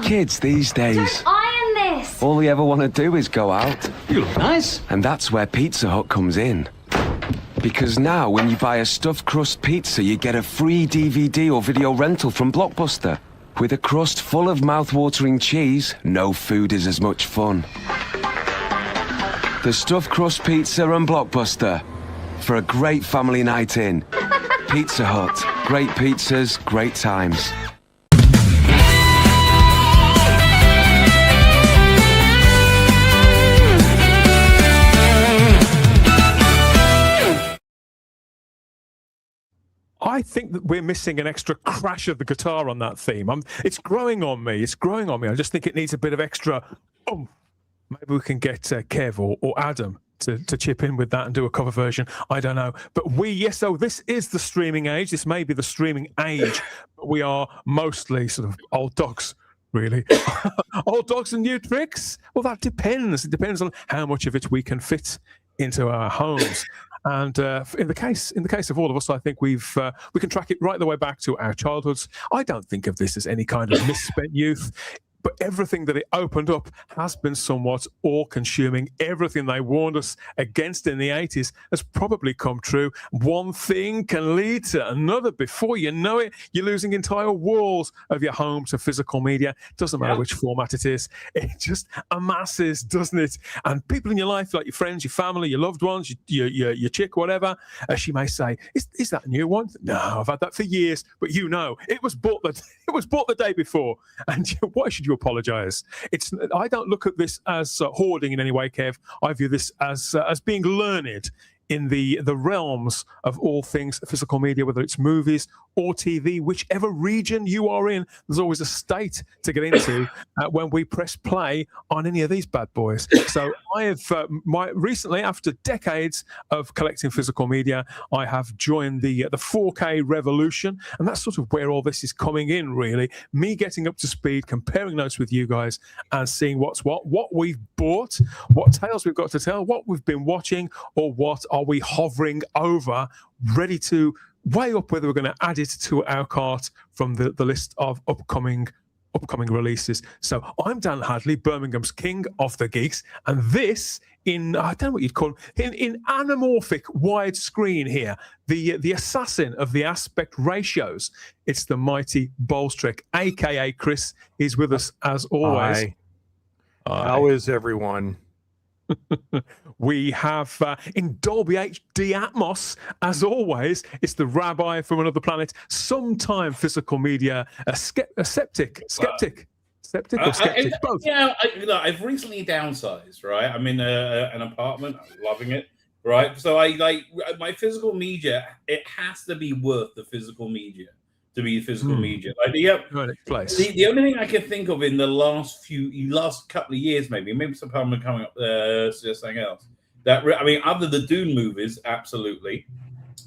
Kids these days, Don't iron this! all they ever want to do is go out. You look nice. And that's where Pizza Hut comes in. Because now, when you buy a stuffed crust pizza, you get a free DVD or video rental from Blockbuster. With a crust full of mouth-watering cheese, no food is as much fun. The stuffed crust pizza and Blockbuster. For a great family night in. Pizza Hut. Great pizzas, great times. I think that we're missing an extra crash of the guitar on that theme. It's growing on me. I just think it needs a bit of extra. Maybe we can get Kev or Adam to chip in with that and do a cover version. I don't know. But this is the streaming age. This may be the streaming age. But we are mostly sort of old dogs, really. Old dogs and new tricks? Well, that depends. It depends on how much of it we can fit into our homes. And in the case of all of us, I think we can track it right the way back to our childhoods. I don't think of this as any kind of misspent youth. But everything that it opened up has been somewhat all-consuming. Everything they warned us against in the 80s has probably come true. One thing can lead to another. Before you know it, you're losing entire walls of your home to physical media. Doesn't matter which format it is. It just amasses, doesn't it? And people in your life, like your friends, your family, your loved ones, your chick, whatever, she may say, "Is that a new one?" No, I've had that for years. But it was bought the day before. And why should you apologize? I don't look at this as hoarding in any way, Kev. I view this as being learned in the realms of all things physical media, whether it's movies or TV, whichever region you are in. There's always a state to get into when we press play on any of these bad boys. So I have recently, after decades of collecting physical media, I have joined the 4K revolution, and that's sort of where all this is coming in, really. Me getting up to speed, comparing notes with you guys, and seeing what's what we've bought, what tales we've got to tell, what we've been watching, or what are we hovering over, ready to weigh up whether we're going to add it to our cart from the list of upcoming releases. So I'm Dan Hadley, Birmingham's king of the geeks, and this in, I don't know what you'd call him, in anamorphic widescreen here, the assassin of the aspect ratios. It's the mighty Bolstrek, aka Chris. He's with us as always. Hi. How is everyone? We have in Dolby HD Atmos, as always, it's the rabbi from another planet, sometime physical media, a skeptic, both. Yeah, I've recently downsized, right? I'm in an apartment, I'm loving it, right? So I like my physical media, it has to be worth the physical media to be physical media. Like the only thing I can think of in the last couple of years, maybe some problem coming up something else. Other the Dune movies, absolutely,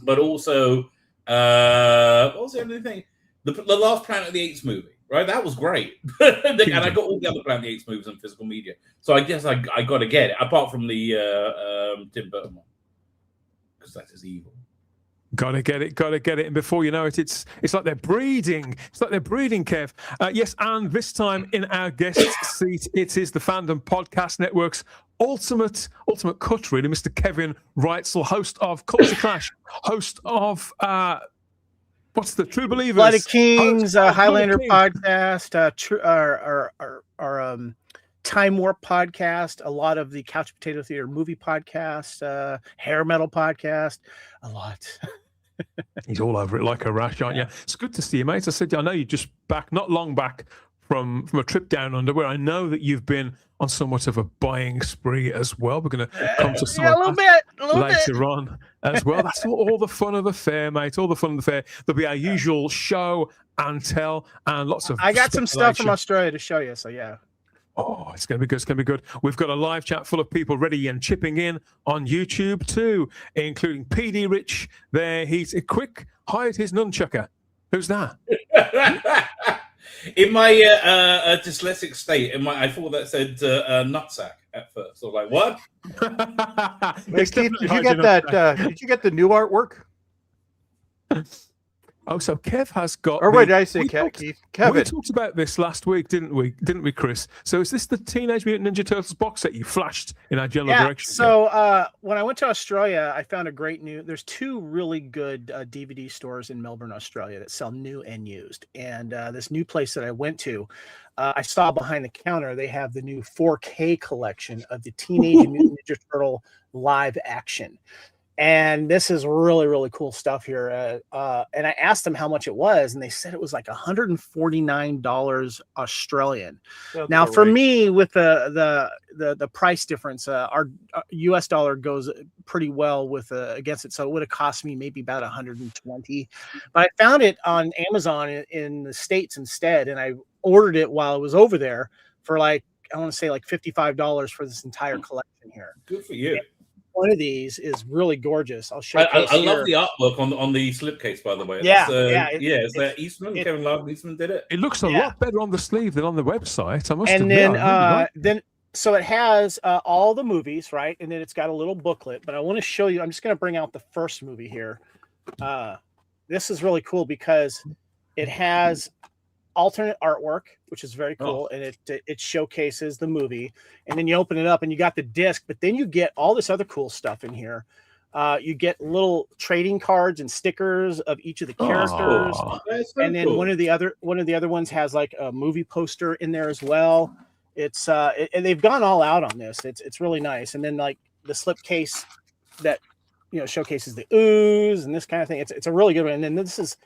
but also what was the only thing? The last Planet of the Apes movie, right? That was great, and I got all the other Planet of the Apes movies on physical media. So I guess I got to get it, apart from the Tim Burton one, because that is evil. Gotta get it, and before you know it, it's like they're breeding. It's like they're breeding, Kev. Yes, and this time in our guest seat, it is the Fandom Podcast Network's ultimate cut, really, Mr. Kevin Reitzel, host of Culture Clash, host of what's the True Believers, Blood of Kings, Highlander podcast, our Time Warp podcast, a lot of the Couch Potato Theater movie podcast, hair metal podcast, a lot. He's all over it like a rash, aren't you? It's good to see you, mate. I know you're just back, not long back from a trip down under, where I know that you've been on somewhat of a buying spree as well. We're going to come to some of that later on as well. That's all the fun of the fair, mate. All the fun of the fair. There'll be our usual show and tell and lots of. I got some stuff from Australia to show you, so yeah. Oh, it's going to be good. It's going to be good. We've got a live chat full of people ready and chipping in on YouTube too, including PD Rich there. He's a quick hide his nunchucker. Who's that? In my dyslexic state, I thought that said nutsack at first. I was like, what? Did you get that? Did you get the new artwork? Oh, so Kev has got. Or wait, did I say we Kev? talked- Keith? We Kevin. talked about this last week, didn't we? Didn't we, Chris? So is this the Teenage Mutant Ninja Turtles box set you flashed in our general direction? So when I went to Australia, I found a great there's two really good DVD stores in Melbourne, Australia that sell new and used. And this new place that I went to, I saw behind the counter, they have the new 4K collection of the Teenage Mutant Ninja Turtle live action. And this is really, really cool stuff here. And I asked them how much it was, and they said it was like $149 Australian. Sounds Now, about for right. me, with the price difference, our U.S. dollar goes pretty well with against it, so it would have cost me maybe about 120. But I found it on Amazon in the States instead, and I ordered it while I was over there for like, I want to say like $55 for this entire collection here. Good for you. One of these is really gorgeous. I'll show I love the artwork on the slipcase, by the way. Yeah, It's Eastman. Kevin Love Eastman did it. It looks a lot better on the sleeve than on the website. I must and admit. then I really like it. then so it has all the movies, right? And then it's got a little booklet. But I want to show you. I'm just going to bring out the first movie here. This is really cool because it has alternate artwork, which is very cool, and it showcases the movie. And then you open it up, and you got the disc. But then you get all this other cool stuff in here. You get little trading cards and stickers of each of the characters. And then one of the other ones has like a movie poster in there as well. It's and they've gone all out on this. It's really nice. And then like the slipcase that showcases the ooze and this kind of thing. It's a really good one. And then this is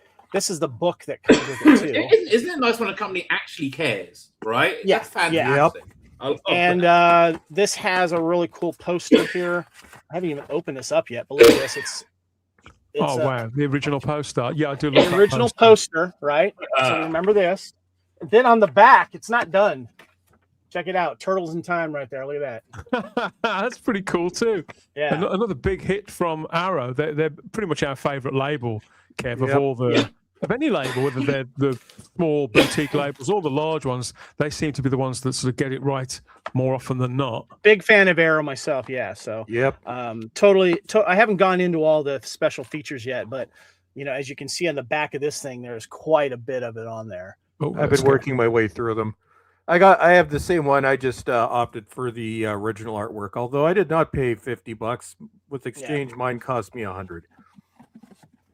the book that comes with it too. Isn't it nice when a company actually cares, right? Yeah, That's fantastic. Yep. And this has a really cool poster here. I haven't even opened this up yet, but look at this. It's wow, the original poster. Yeah, I do love the that original poster, right? So remember this. And then on the back, it's not done. Check it out. Turtles in Time right there. Look at that. That's pretty cool too. Yeah. Another big hit from Arrow. They're pretty much our favorite label, Kev, Yep. of all the of any label, whether they're the small boutique labels or the large ones. They seem to be the ones that sort of get it right more often than not. Big fan of Arrow myself. Yeah. So Yep. totally. I haven't gone into all the special features yet, but as you can see on the back of this thing, there's quite a bit of it on there. Oh, I've let's been go. working my way through them. I have the same one. I just opted for the original artwork, although I did not pay $50. With exchange, mine cost me $100.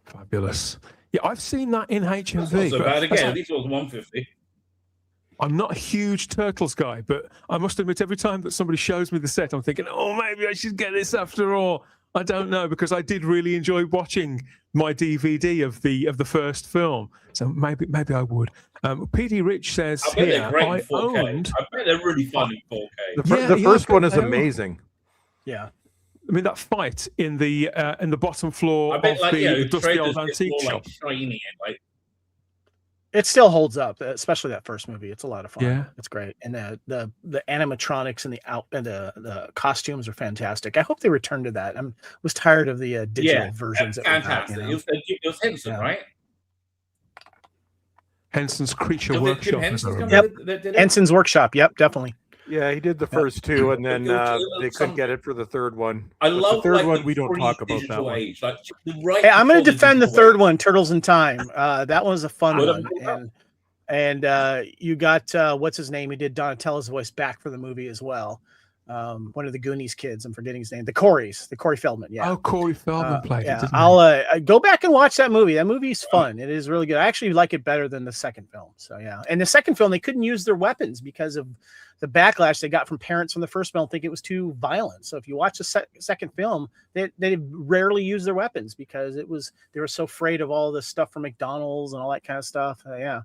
Fabulous. Yeah, I've seen that in HMV. That's not so but bad that's again. not- At least it was 150. I'm not a huge Turtles guy, but I must admit, every time that somebody shows me the set, I'm thinking, oh, maybe I should get this after all. I don't know, because I did really enjoy watching my DVD of the first film, so maybe I would. PD Rich says I bet here, they're great in I 4K. owned. I bet they're really fun in 4K. The first one is amazing. Yeah. I mean, that fight in the bottom floor I of bet the dusty traders old get antique more shop. like shiny and like It still holds up, especially that first movie. It's a lot of fun. Yeah. It's great, and the animatronics and the costumes are fantastic. I hope they return to that. I was tired of the digital versions. That's that we got, fantastic. It was Henson, Yeah. right? Henson's Creature Was it Workshop. Jim as I Henson's remember. company that did it? Ensign's Workshop. Yep, definitely. Yeah, he did the first two, and then It was they some- couldn't get it for the third one. I But love the third like, one. the We don't talk about that pre-digital one. age, like, right Hey, I'm going to before defend the digital third age. one, Turtles in Time. That was a fun What one, about- and you got what's his name? He did Donatello's voice back for the movie as well. One of the Goonies kids. I'm forgetting his name. The Corey Feldman. Yeah. Oh, Corey Feldman played it, Yeah, didn't he? I'll go back and watch that movie. That movie's fun. It is really good. I actually like it better than the second film. So yeah, and the second film they couldn't use their weapons because of the backlash they got from parents from the first film, think it was too violent. So if you watch the second film, they rarely use their weapons because they were so afraid of all this stuff from McDonald's and all that kind of stuff. Yeah.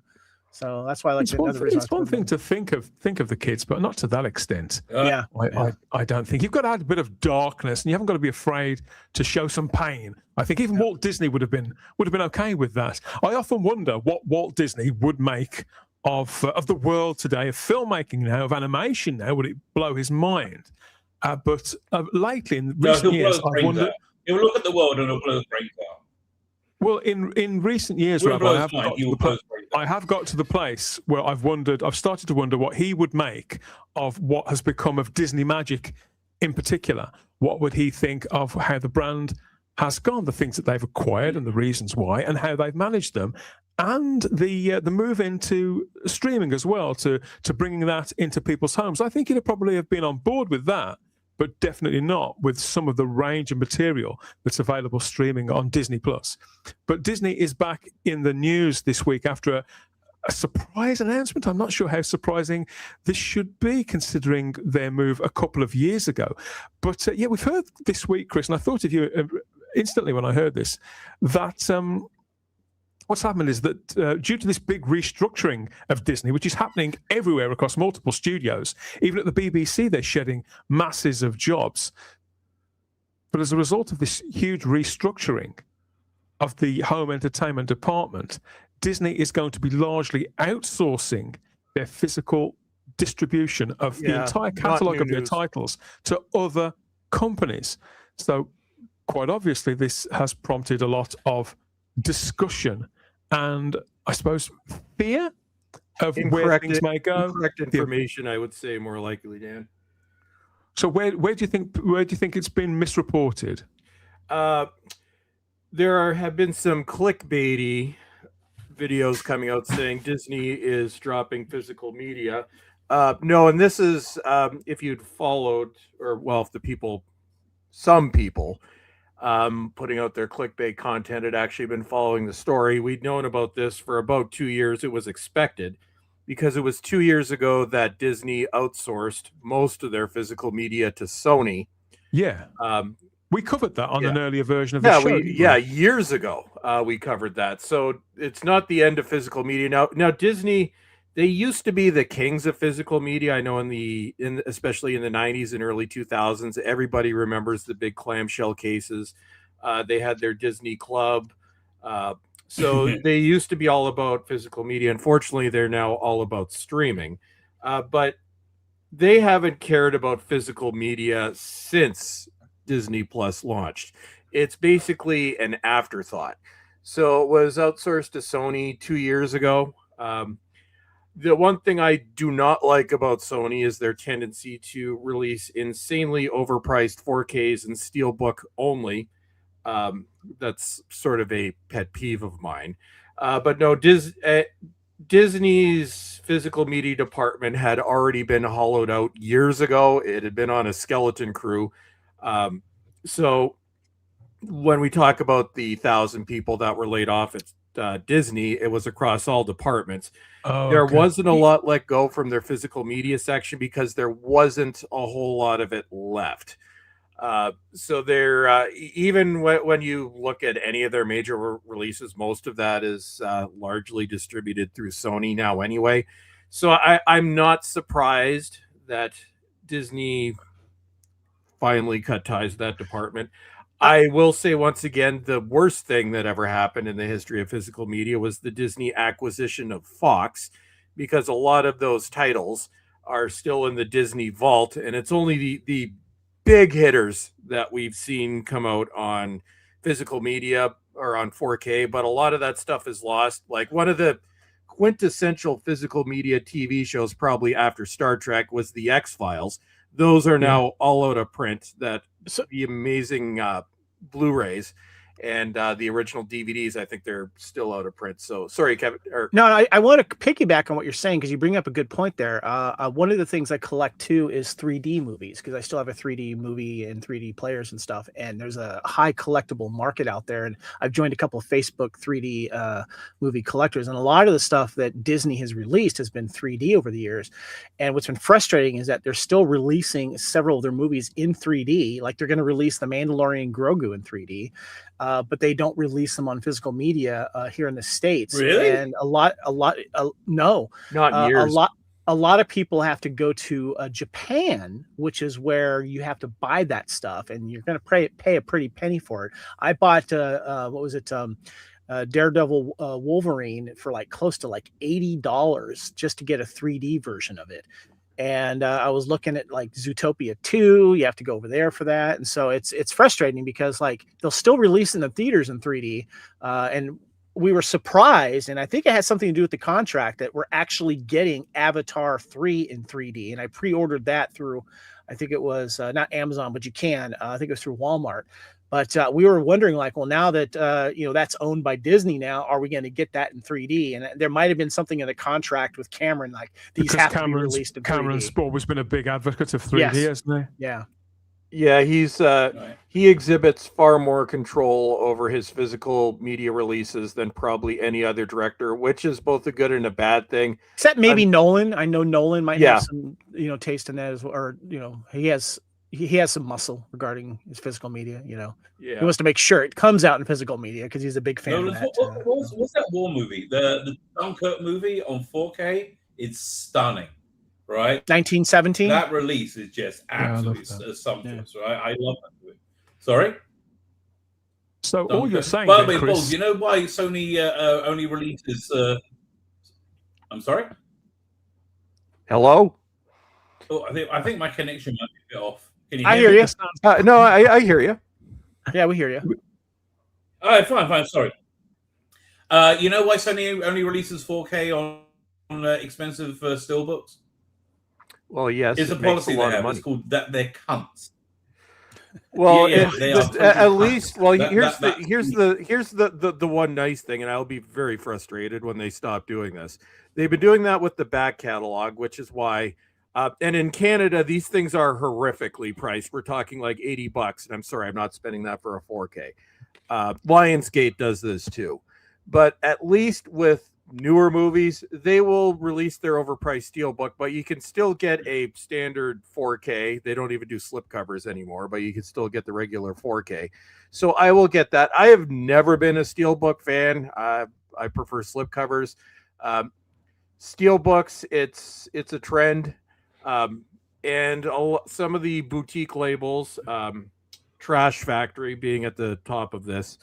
So that's why I like It's one, another reason. it's one thing to think of the kids, but not to that extent. Yeah. I don't think you've got to add a bit of darkness, and you haven't got to be afraid to show some pain. I think even Walt Disney would have been okay with that. I often wonder what Walt Disney would make of the world today, of filmmaking now, of animation now. Would it blow his mind? But lately, in recent years, I wonder. He'll look at the world and he'll blow his brains out. Well, in recent years, Wouldn't Rob, blow his mind, he will blow his brains out. I have got to the place where I've started to wonder what he would make of what has become of Disney Magic in particular. What would he think of how the brand has gone, the things that they've acquired and the reasons why, and how they've managed them, and the move into streaming as well, to bringing that into people's homes. I think he'd probably have been on board with that, but definitely not with some of the range of material that's available streaming on Disney Plus. But Disney is back in the news this week after a surprise announcement. I'm not sure how surprising this should be, considering their move a couple of years ago. But yeah, we've heard this week, Chris, and I thought of you instantly when I heard this, that what's happened is that due to this big restructuring of Disney, which is happening everywhere across multiple studios, even at the BBC, they're shedding masses of jobs. But as a result of this huge restructuring of the home entertainment department, Disney is going to be largely outsourcing their physical distribution of the entire catalogue of their titles to other companies. So quite obviously, this has prompted a lot of discussion and, I suppose, fear of where things may go. Incorrect information, I would say, more likely, Dan. So where do you think it's been misreported? There have been some clickbaity videos coming out saying Disney is dropping physical media. No, and this is if you'd followed, or well, if some people putting out their clickbait content had actually been following the story. We'd known about this for about 2 years. It was expected because it was 2 years ago that Disney outsourced most of their physical media to Sony. Yeah. We covered that on an earlier version of the show. Years ago we covered that. So it's not the end of physical media. Now Disney, they used to be the kings of physical media. I know especially in the 90s and early 2000s, everybody remembers the big clamshell cases. They had their Disney Club. So they used to be all about physical media. Unfortunately, they're now all about streaming. But they haven't cared about physical media since Disney Plus launched. It's basically an afterthought. So it was outsourced to Sony 2 years ago. The one thing I do not like about Sony is their tendency to release insanely overpriced 4Ks and Steelbook only. That's sort of a pet peeve of mine. But no, Disney's physical media department had already been hollowed out years ago. It had been on a skeleton crew. So when we talk about the 1,000 people that were laid off at Disney, it was across all departments. There wasn't a lot let go from their physical media section because there wasn't a whole lot of it left. So they're even when you look at any of their major releases, most of that is largely distributed through Sony now anyway. So I'm not surprised that Disney finally cut ties to that department. I will say once again, the worst thing that ever happened in the history of physical media was the Disney acquisition of Fox, because a lot of those titles are still in the Disney vault, and it's only the big hitters that we've seen come out on physical media or on 4K, but a lot of that stuff is lost. Like one of the quintessential physical media TV shows probably after Star Trek was the X-Files. Those are now all out of print. The amazing Blu-rays and the original DVDs, I think they're still out of print. So sorry, Kevin. No, I want to piggyback on what you're saying because you bring up a good point there. One of the things I collect too is 3D movies because I still have a 3D movie and 3D players and stuff. And there's a high collectible market out there. And I've joined a couple of Facebook 3D movie collectors. And a lot of the stuff that Disney has released has been 3D over the years. And what's been frustrating is that they're still releasing several of their movies in 3D. Like they're going to release The Mandalorian Grogu in 3D. But they don't release them on physical media here in the States. Really? And no, not years. A lot of people have to go to Japan, which is where you have to buy that stuff, and you're going to pay a pretty penny for it. I bought Daredevil Wolverine for like close to like $80 just to get a 3D version of it. And I was looking at like Zootopia 2. You have to go over there for that. And so it's frustrating because like they'll still release in the theaters in 3D. And we were surprised. And I think it had something to do with the contract that we're actually getting Avatar 3 in 3D. And I pre-ordered that through, I think it was not Amazon, but you can. I think it was through Walmart. But we were wondering, like, well, now that that's owned by Disney, now are we going to get that in 3D? And there might have been something in the contract with Cameron, like these Because have to be released in 3D. Cameron's always been a big advocate of 3D, Yes. hasn't he? Yeah. Yeah, he exhibits far more control over his physical media releases than probably any other director, which is both a good and a bad thing. Except maybe Nolan. I know Nolan might Yeah. have some, taste in that as well, or he has some muscle regarding his physical media. Yeah. He wants to make sure it comes out in physical media because he's a big fan of that. What's that war movie? The Dunkirk movie on 4K? It's stunning, right? 1917. That release is just absolutely sumptuous, right? I love that movie. Sorry? So all you're saying, By the then, way, Chris, Paul, do you know why Sony only releases... I'm sorry? Hello? Oh, I think my connection might be a bit off. Can you I hear hear me? you. No, I hear you. Yeah, we hear you. All right, fine. Sorry. You know why Sony only releases 4K on expensive steelbooks? Well, yes, It's a it makes policy a they lot of have. money. It's called that they're cunts. Well, Yeah, they are totally at least, well, cunts. here's the one nice thing, and I'll be very frustrated when they stop doing this. They've been doing that with the back catalog, which is why. And in Canada, these things are horrifically priced. We're talking like $80, and I'm sorry, I'm not spending that for a 4K. Lionsgate does this too, but at least with newer movies, they will release their overpriced steelbook, but you can still get a standard 4K. They don't even do slipcovers anymore, but you can still get the regular 4K. So I will get that. I have never been a steelbook fan. I prefer slipcovers. Steelbooks, it's a trend. And some of the boutique labels, Trash Factory being at the top of this,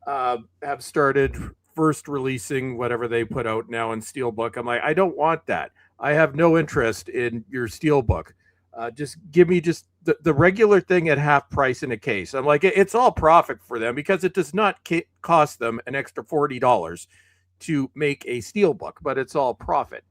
have started first releasing whatever they put out now in steelbook. I'm like, I don't want that. I have no interest in your steelbook. Just give me just the regular thing at half price in a case. I'm like, it's all profit for them because it does not cost them an extra $40 to make a steelbook, but it's all profit.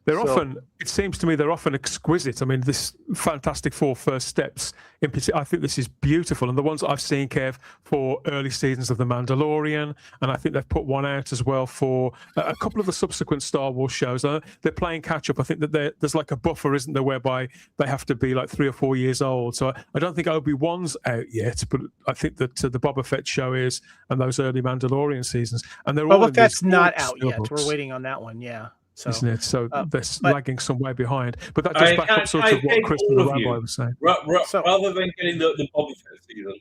It seems to me they're often exquisite. I mean, this Fantastic Four First Steps, in particular, I think this is beautiful. And the ones that I've seen, Kev, for early seasons of The Mandalorian, and I think they've put one out as well for a couple of the subsequent Star Wars shows. They're playing catch up. I think that there's like a buffer, isn't there, whereby they have to be like 3 or 4 years old. So I don't think Obi-Wan's out yet, but I think that the Boba Fett show is, and those early Mandalorian seasons. And they're all Boba Fett's not out yet. books. We're waiting on that one. Yeah. So, isn't it? So they're lagging some way behind. But that just back up sort of what Chris and the Rabbi was saying. Rather than getting the Boba Fett season.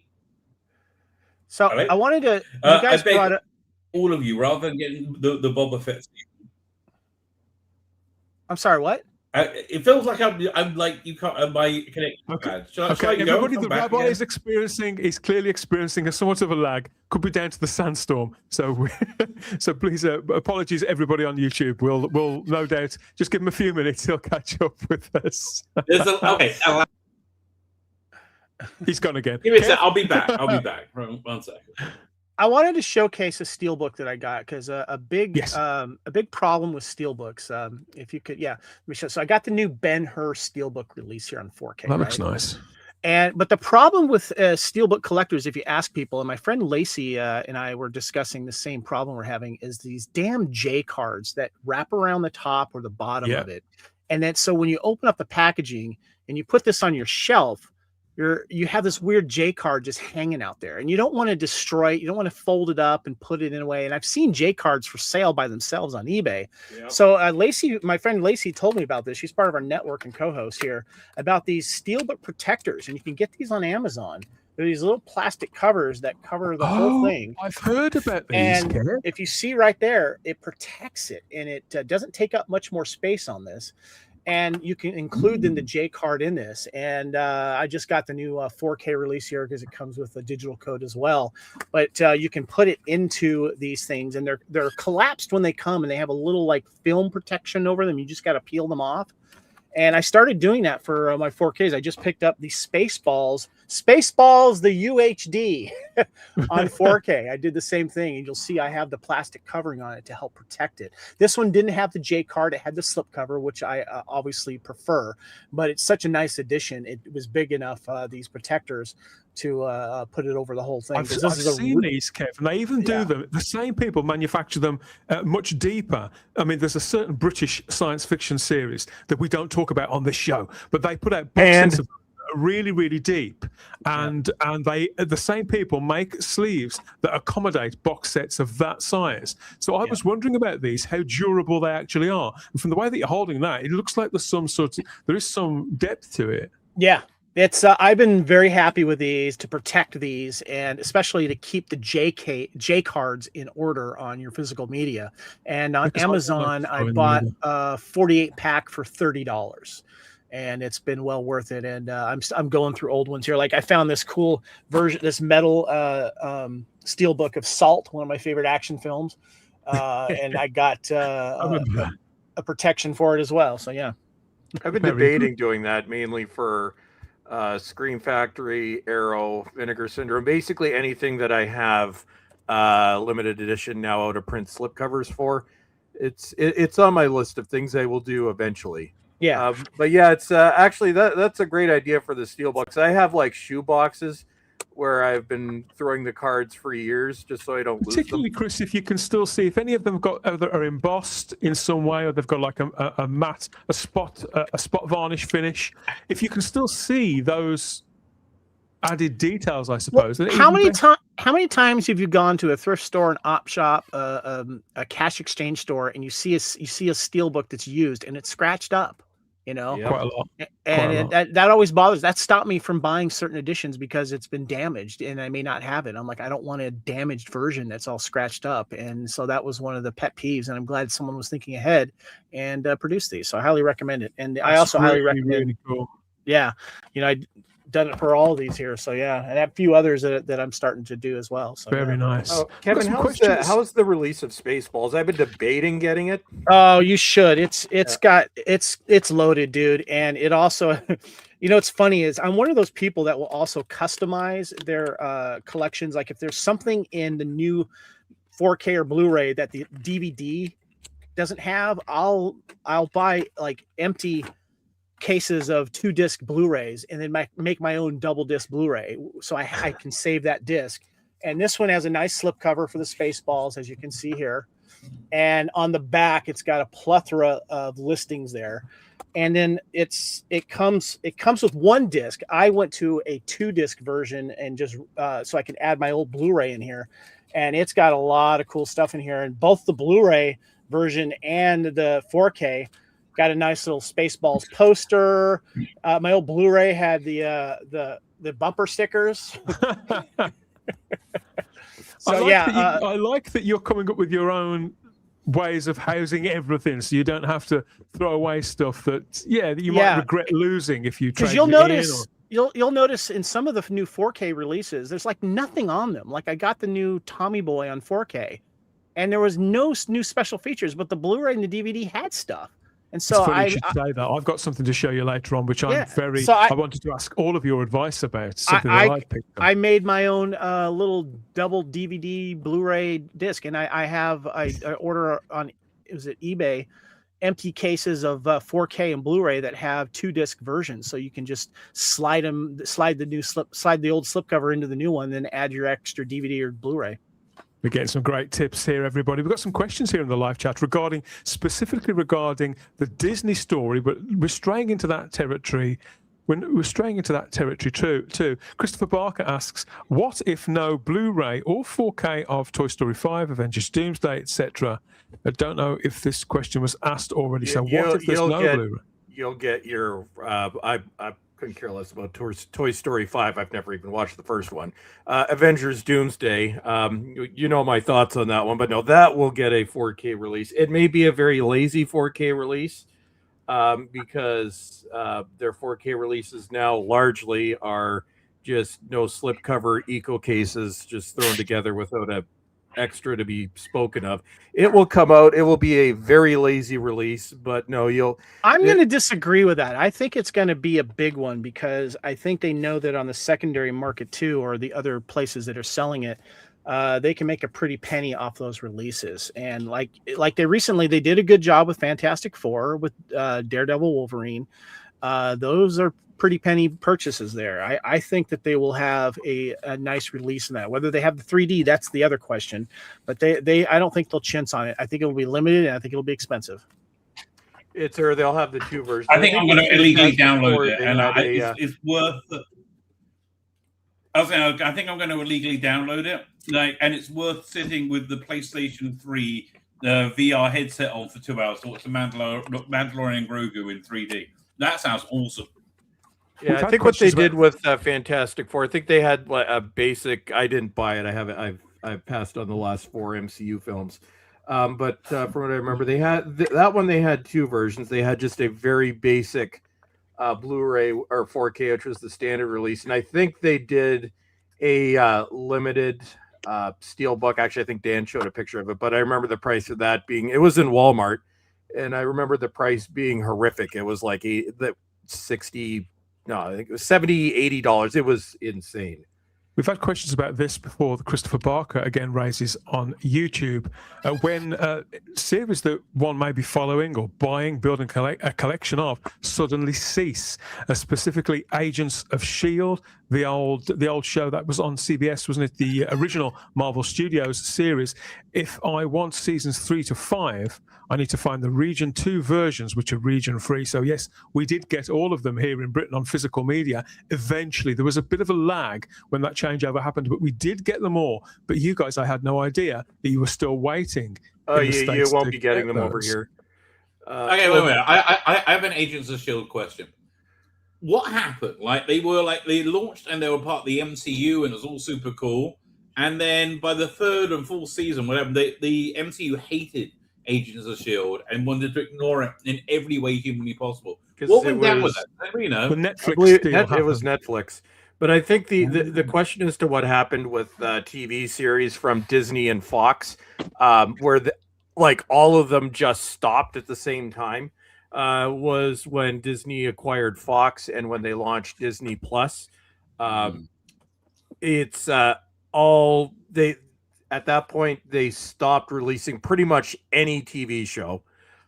So I wanted to. You guys brought it. All of you, rather than getting the Boba Fett season. I'm sorry. What? It feels like I'm like you can't my connection. Okay, okay. Everybody, the Rabbi is clearly experiencing a somewhat of a lag. Could be down to the sandstorm. So, so please, apologies everybody on YouTube. We'll no doubt just give him a few minutes. He'll catch up with us. Okay. He's gone again. Give me a sec. I'll be back. One second. I wanted to showcase a steelbook that I got because a big problem with steelbooks. If you could, so I got the new Ben-Hur steelbook release here on 4K. That looks nice. But the problem with steelbook collectors, if you ask people, and my friend Lacey and I were discussing the same problem we're having, is these damn J cards that wrap around the top or the bottom of it, and then so when you open up the packaging and you put this on your shelf, you have this weird J card just hanging out there, and you don't want to destroy it. You don't want to fold it up and put it in a way. And I've seen J cards for sale by themselves on eBay. Yep. So Lacey, my friend Lacey, told me about this. She's part of our network and co-host here about these steelbook protectors, and you can get these on Amazon. They're these little plastic covers that cover the whole thing. I've heard about these. And if you see right there, it protects it, and it doesn't take up much more space on this. And you can include then the J card in this. And I just got the new 4K release here because it comes with a digital code as well. But you can put it into these things, and they're collapsed when they come, and they have a little like film protection over them. You just got to peel them off. And I started doing that for my 4Ks. I just picked up these Spaceballs Spaceballs, the UHD on 4K. I did the same thing, and you'll see I have the plastic covering on it to help protect it. This one didn't have the J card; it had the slip cover, which I obviously prefer. But it's such a nice addition. It was big enough, these protectors, to put it over the whole thing. I've seen these, Kev, and they even do them. The same people manufacture them much deeper. I mean, there's a certain British science fiction series that we don't talk about on this show, but they put out box sets of really, really deep, and the same people make sleeves that accommodate box sets of that size. So I was wondering about these, how durable they actually are. And from the way that you're holding that, it looks like there is some depth to it. Yeah. It's I've been very happy with these to protect these, and especially to keep the J cards in order on your physical media. And on Amazon, I bought a 48 pack for $30, and it's been well worth it. And I'm going through old ones here. Like I found this cool version, this metal steel book of Salt, one of my favorite action films, and I got a protection for it as well. So yeah, I've been debating doing that mainly for Scream Factory, Arrow, Vinegar Syndrome, basically anything that I have limited edition now out of print slipcovers for. It's on my list of things I will do eventually. Yeah, but yeah, it's actually that's a great idea for the steel books. I have like shoe boxes where I've been throwing the cards for years just so I don't lose them. Particularly, Chris, if you can still see if any of them are embossed in some way, or they've got like a matte, a spot varnish finish. If you can still see those added details, I suppose. Well, how many times have you gone to a thrift store, an op shop, a cash exchange store, and you see a steel book that's used and it's scratched up? You know, quite a lot. And that always bothers. That stopped me from buying certain editions because it's been damaged and I may not have it. I'm like, I don't want a damaged version that's all scratched up. And so that was one of the pet peeves. And I'm glad someone was thinking ahead and produced these. So I highly recommend it. And I also highly recommend. Really cool. Yeah, you know, I done it for all of these here. So yeah, and a few others that I'm starting to do as well. So very nice. Oh, Kevin, how's the release of Spaceballs? I've been debating getting it. Oh, you should. It's loaded, dude. And it also, you know, what's funny is I'm one of those people that will also customize their collections. Like if there's something in the new 4K or Blu-ray that the DVD doesn't have, I'll buy like empty cases of 2-disc Blu-rays and then make my own double disc Blu-ray so I can save that disc. And this one has a nice slip cover for the Spaceballs, as you can see here, and on the back it's got a plethora of listings there. And then it comes with one disc. I went to a 2-disc version and just so I can add my old Blu-ray in here, and it's got a lot of cool stuff in here. And both the Blu-ray version and the 4K got a nice little Spaceballs poster. My old Blu-ray had the bumper stickers. So I like that you're coming up with your own ways of housing everything, so you don't have to throw away stuff that you might regret losing if you trade. You'll notice in some of the new 4K releases, there's like nothing on them. Like I got the new Tommy Boy on 4K, and there was no new special features, but the Blu-ray and the DVD had stuff. And so you should say that. I've got something to show you later on, which I wanted to ask all of your advice about. Something that I picked up. I made my own little double DVD Blu-ray disc, and I order on eBay empty cases of 4K and Blu-ray that have 2-disc versions, so you can just slide the old slipcover into the new one, then add your extra DVD or Blu-ray. We're getting some great tips here, everybody. We've got some questions here in the live chat specifically regarding the Disney story, but we're straying into that territory. We're straying into that territory too. Christopher Barker asks, what if no Blu-ray or 4K of Toy Story 5, Avengers Doomsday, etc.? I don't know if this question was asked already. So what if there's no Blu-ray? You'll get your... I couldn't care less about Toy Story 5. I've never even watched the first one. Avengers Doomsday. You know my thoughts on that one, but no, that will get a 4K release. It may be a very lazy 4K release because their 4K releases now largely are just no slipcover eco cases just thrown together without extra to be spoken of. It will come out. It will be a very lazy release, but no, I'm going to disagree with that. I think it's going to be a big one because I think they know that on the secondary market too, or the other places that are selling it, they can make a pretty penny off those releases. And like they did a good job with Fantastic Four, with Daredevil, Wolverine. Those are pretty penny purchases there. I think that they will have a nice release in that. Whether they have the 3D, that's the other question. But I don't think they'll chintz on it. I think it will be limited, and I think it'll be expensive. They'll have the 2 versions. I think I'm going to illegally download it, and it's worth. I think I'm going to illegally download it, and it's worth sitting with the PlayStation 3 VR headset on for 2 hours to watch the Mandalorian Grogu in 3D. That sounds awesome. Yeah, I think what they did with Fantastic Four, I think they had a basic. I didn't buy it. I've passed on the last 4 MCU films. But from what I remember, they had that one. They had 2 versions. They had just a very basic Blu-ray or 4K, which was the standard release, and I think they did a limited steelbook. Actually, I think Dan showed a picture of it, but I remember the price of that being. It was in Walmart, and I remember the price being horrific. It was like $60. No, I think it was $70, $80. It was insane. We've had questions about this before. Christopher Barker again raises on YouTube when series that one may be following or buying, building a collection of suddenly cease. Specifically, Agents of S.H.I.E.L.D., the old show that was on CBS, wasn't it? The original Marvel Studios series. If I want seasons 3 to 5, I need to find the Region 2 versions, which are region free. So yes, we did get all of them here in Britain on physical media. Eventually, there was a bit of a lag when that changeover happened, but we did get them all. But you guys, I had no idea that you were still waiting. Oh, you won't be getting them over here. Okay, wait. I have an Agents of S.H.I.E.L.D. question. What happened? They launched and they were part of the MCU and it was all super cool. And then by the 3rd and 4th season, whatever, the MCU hated Agents of S.H.I.E.L.D. and wanted to ignore it in every way humanly possible. What went down with that? Netflix it was Netflix. But I think the question as to what happened with TV series from Disney and Fox, where all of them just stopped at the same time, was when Disney acquired Fox and when they launched Disney Plus. It's all they. At that point, they stopped releasing pretty much any TV show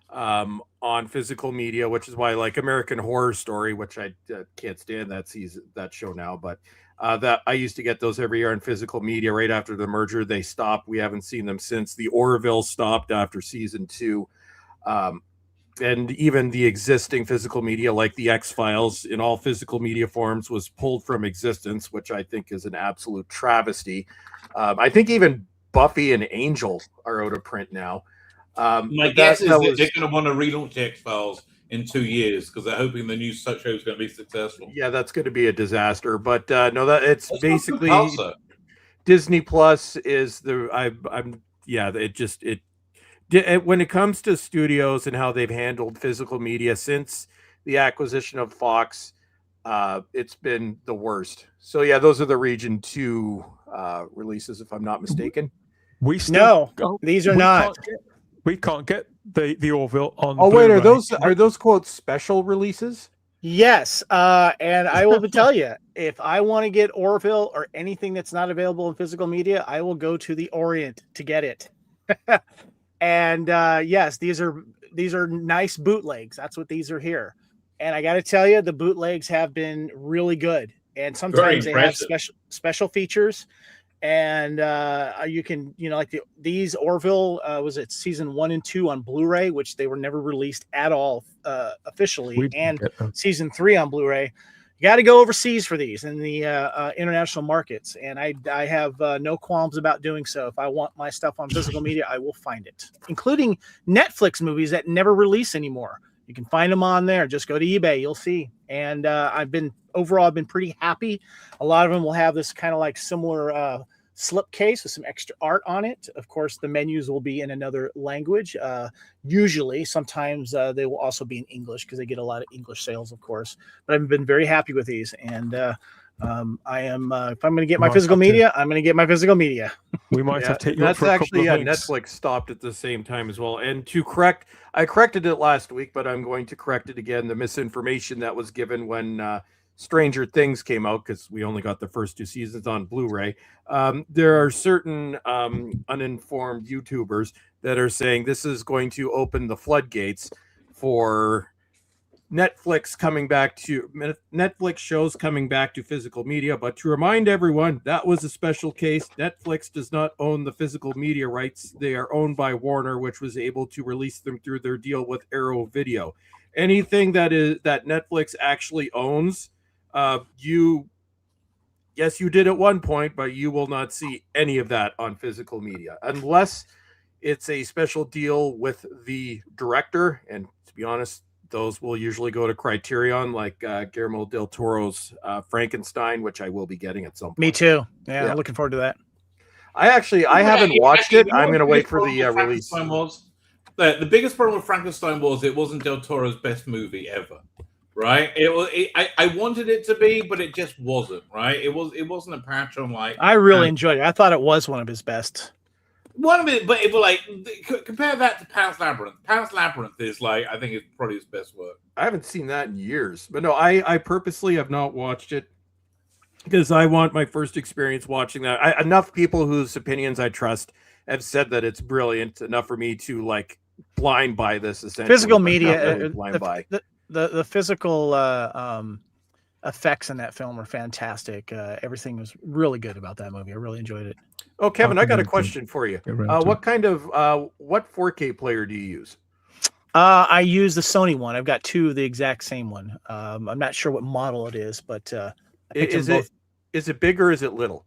on physical media, which is why, like American Horror Story, which I can't stand that show now, but that I used to get those every year on physical media. Right after the merger, they stopped. We haven't seen them since. The Orville stopped after season 2, and even the existing physical media, like the X-Files, in all physical media forms, was pulled from existence, which I think is an absolute travesty. I think even Buffy and Angel are out of print now. My guess is that they're going to want to relaunch X-Files in 2 years because they're hoping the new show is going to be successful. Yeah, that's going to be a disaster. But no, it's basically Disney Plus is when it comes to studios and how they've handled physical media since the acquisition of Fox, it's been the worst. So yeah, those are the Region 2 releases, if I'm not mistaken. These are not. We can't get the Orville on. Oh wait, are those quote special releases? Yes, and I will tell you, if I want to get Orville or anything that's not available in physical media, I will go to the Orient to get it. And yes, these are nice bootlegs. That's what these are here. And I got to tell you, the bootlegs have been really good. And sometimes they have special features. And you can, these Orville, was it season 1 and 2 on Blu-ray, which they were never released at all officially, and season 3 on Blu-ray. You got to go overseas for these in the international markets, and I have no qualms about doing so. If I want my stuff on physical media, I will find it, including Netflix movies that never release anymore. You can find them on there. Just go to eBay, you'll see. And I've been pretty happy. A lot of them will have this kind of like similar slipcase with some extra art on it. Of course, the menus will be in another language. Usually, sometimes they will also be in English because they get a lot of English sales, of course. But I've been very happy with these. And I am if I'm going to get my Might physical have to. media, I'm going to get my physical media. We might have to take you up that's for a actually couple of weeks. Netflix stopped at the same time as well. And I corrected it last week, but I'm going to correct it again. The misinformation that was given when Stranger Things came out, because we only got the first 2 seasons on Blu-ray. There are certain uninformed YouTubers that are saying this is going to open the floodgates for Netflix shows coming back to physical media. But to remind everyone, that was a special case. Netflix does not own the physical media rights. They are owned by Warner, which was able to release them through their deal with Arrow Video. Anything that Netflix actually owns, you did at one point, but you will not see any of that on physical media unless it's a special deal with the director. And to be honest, those will usually go to Criterion, like Guillermo del Toro's Frankenstein, which I will be getting at some point. Me too. Yeah, I'm looking forward to that. I haven't watched it. I'm going to wait for the release. The biggest problem with Frankenstein was it wasn't del Toro's best movie ever, right? I wanted it to be, but it just wasn't, right? It wasn't a patch on like. I really enjoyed it. I thought it was one of his best. One of it, but it was like compare that to Pan's Labyrinth. Pan's Labyrinth is like I think it's probably his best work. I haven't seen that in years, but no, I purposely have not watched it because I want my first experience watching that. Enough people whose opinions I trust have said that it's brilliant enough for me to like blind buy this. Essentially, Physical media, really blind buy. The physical effects in that film are fantastic. Everything was really good about that movie. I really enjoyed it. Oh, Kevin, I got a question for you. What kind of what 4K player do you use? I use the Sony one. I've got 2 of the exact same one. I'm not sure what model it is, but is it big or is it little?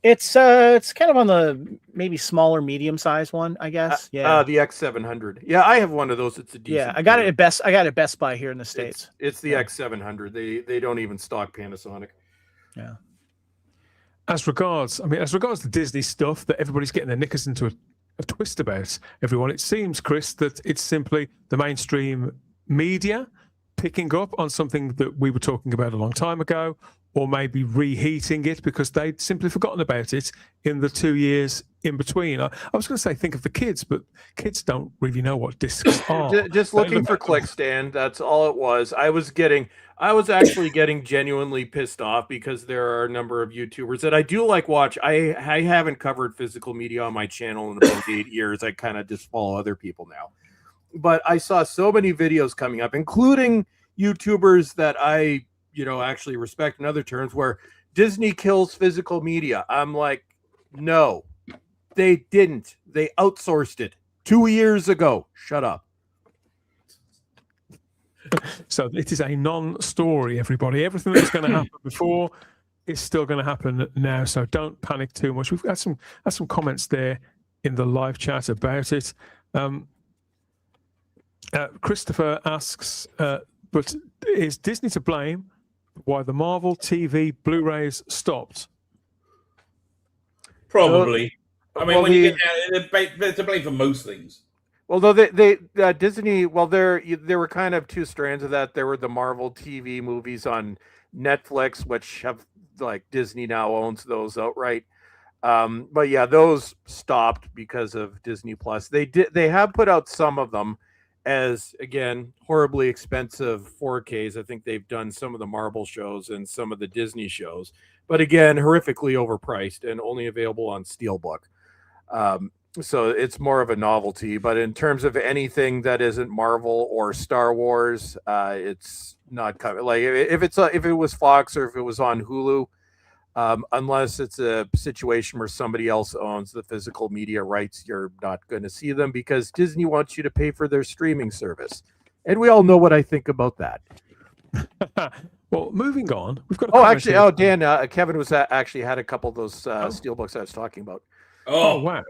It's kind of on the maybe smaller, medium size one, I guess. Yeah. The X700. Yeah, I have one of those. It's a decent. Yeah, I got it at Best Buy here in the States. It's the X700. They don't even stock Panasonic. Yeah. As regards the Disney stuff that everybody's getting their knickers into a twist about, everyone, it seems, Chris, that it's simply the mainstream media picking up on something that we were talking about a long time ago, or maybe reheating it because they'd simply forgotten about it in the 2 years in between. I was going to say think of the kids, but kids don't really know what discs are. Just looking for clicks, Dan. That's all it was. I was actually getting genuinely pissed off because there are a number of YouTubers that I do like watch. I haven't covered physical media on my channel in about 8 years. I kind of just follow other people now. But I saw so many videos coming up, including YouTubers that I actually respect in other terms, where Disney kills physical media. I'm like, no, they didn't. They outsourced it 2 years ago. Shut up. So it is a non-story, everybody. Everything that was going to happen before is still going to happen now. So don't panic too much. We've got some comments there in the live chat about it. Christopher asks, but is Disney to blame why the Marvel TV Blu-rays stopped? Probably. When you get they're to blame for most things. Well, though they Disney, there were kind of 2 strands of that. There were the Marvel TV movies on Netflix, which have Disney now owns those outright. But yeah, those stopped because of Disney Plus. They have put out some of them as, again, horribly expensive 4Ks. I think they've done some of the Marvel shows and some of the Disney shows, but again, horrifically overpriced and only available on Steelbook. So it's more of a novelty. But in terms of anything that isn't Marvel or Star Wars, it's not coming. Like if it was Fox or if it was on Hulu, unless it's a situation where somebody else owns the physical media rights, you're not going to see them because Disney wants you to pay for their streaming service. And we all know what I think about that. Well, moving on, we've got. Dan, Kevin was actually had a couple of those steelbooks I was talking about. Oh wow,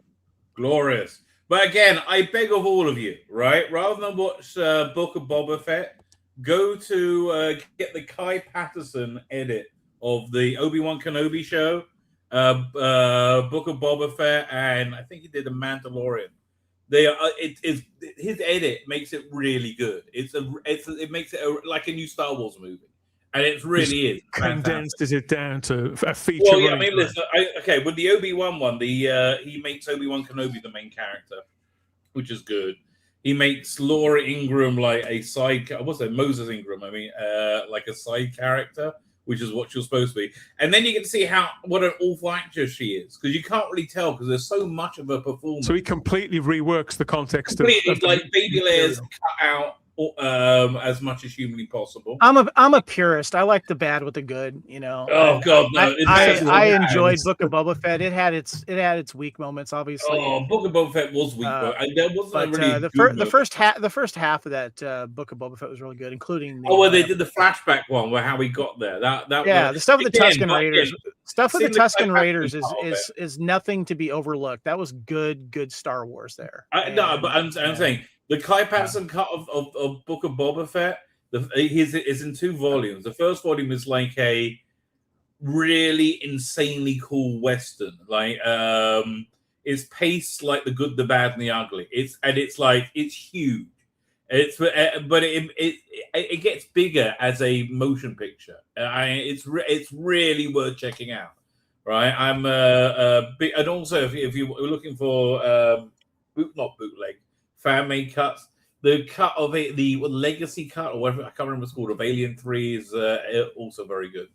glorious! But again, I beg of all of you, right? Rather than watch Book of Boba Fett, go to get the Kai Patterson edit of the Obi-Wan Kenobi show, Book of Boba Fett, and I think he did The Mandalorian. His edit makes it really good. It makes it like a new Star Wars movie. and it really is condensed it down to a feature. Well, yeah, I mean, listen, okay, with the Obi-Wan one, he makes Obi-Wan Kenobi the main character, which is good. He makes Laura Ingram like a side. What's that? Moses Ingram. I mean, like a side character, which is what you're supposed to be. And then you get to see what an awful actress she is, because you can't really tell because there's so much of her performance. So he completely reworks the context of like Baby Leia's cut out as much as humanly possible. I'm a purist. I like the bad with the good. You know. Oh God, no! I enjoyed Book of Boba Fett. It had its weak moments, obviously. Oh, Book of Boba Fett was weak, but there wasn't really the first half of that Book of Boba Fett was really good, including they did the flashback one where how we got there. The stuff with the Tusken Raiders. Stuff with the Tusken Raiders is nothing to be overlooked. That was good Star Wars there. No, but I'm saying. The Kai Patterson cut of Book of Boba Fett is in 2 volumes. The first volume is like a really insanely cool Western. Like it's paced like The Good, the Bad, and the Ugly. It's huge. But it gets bigger as a motion picture. It's really worth checking out. Right? I'm big, and also if you're looking for not bootleg. Fan-made cuts. The cut of it, the legacy cut, or whatever, I can't remember what it's called, of Alien 3 is also very good.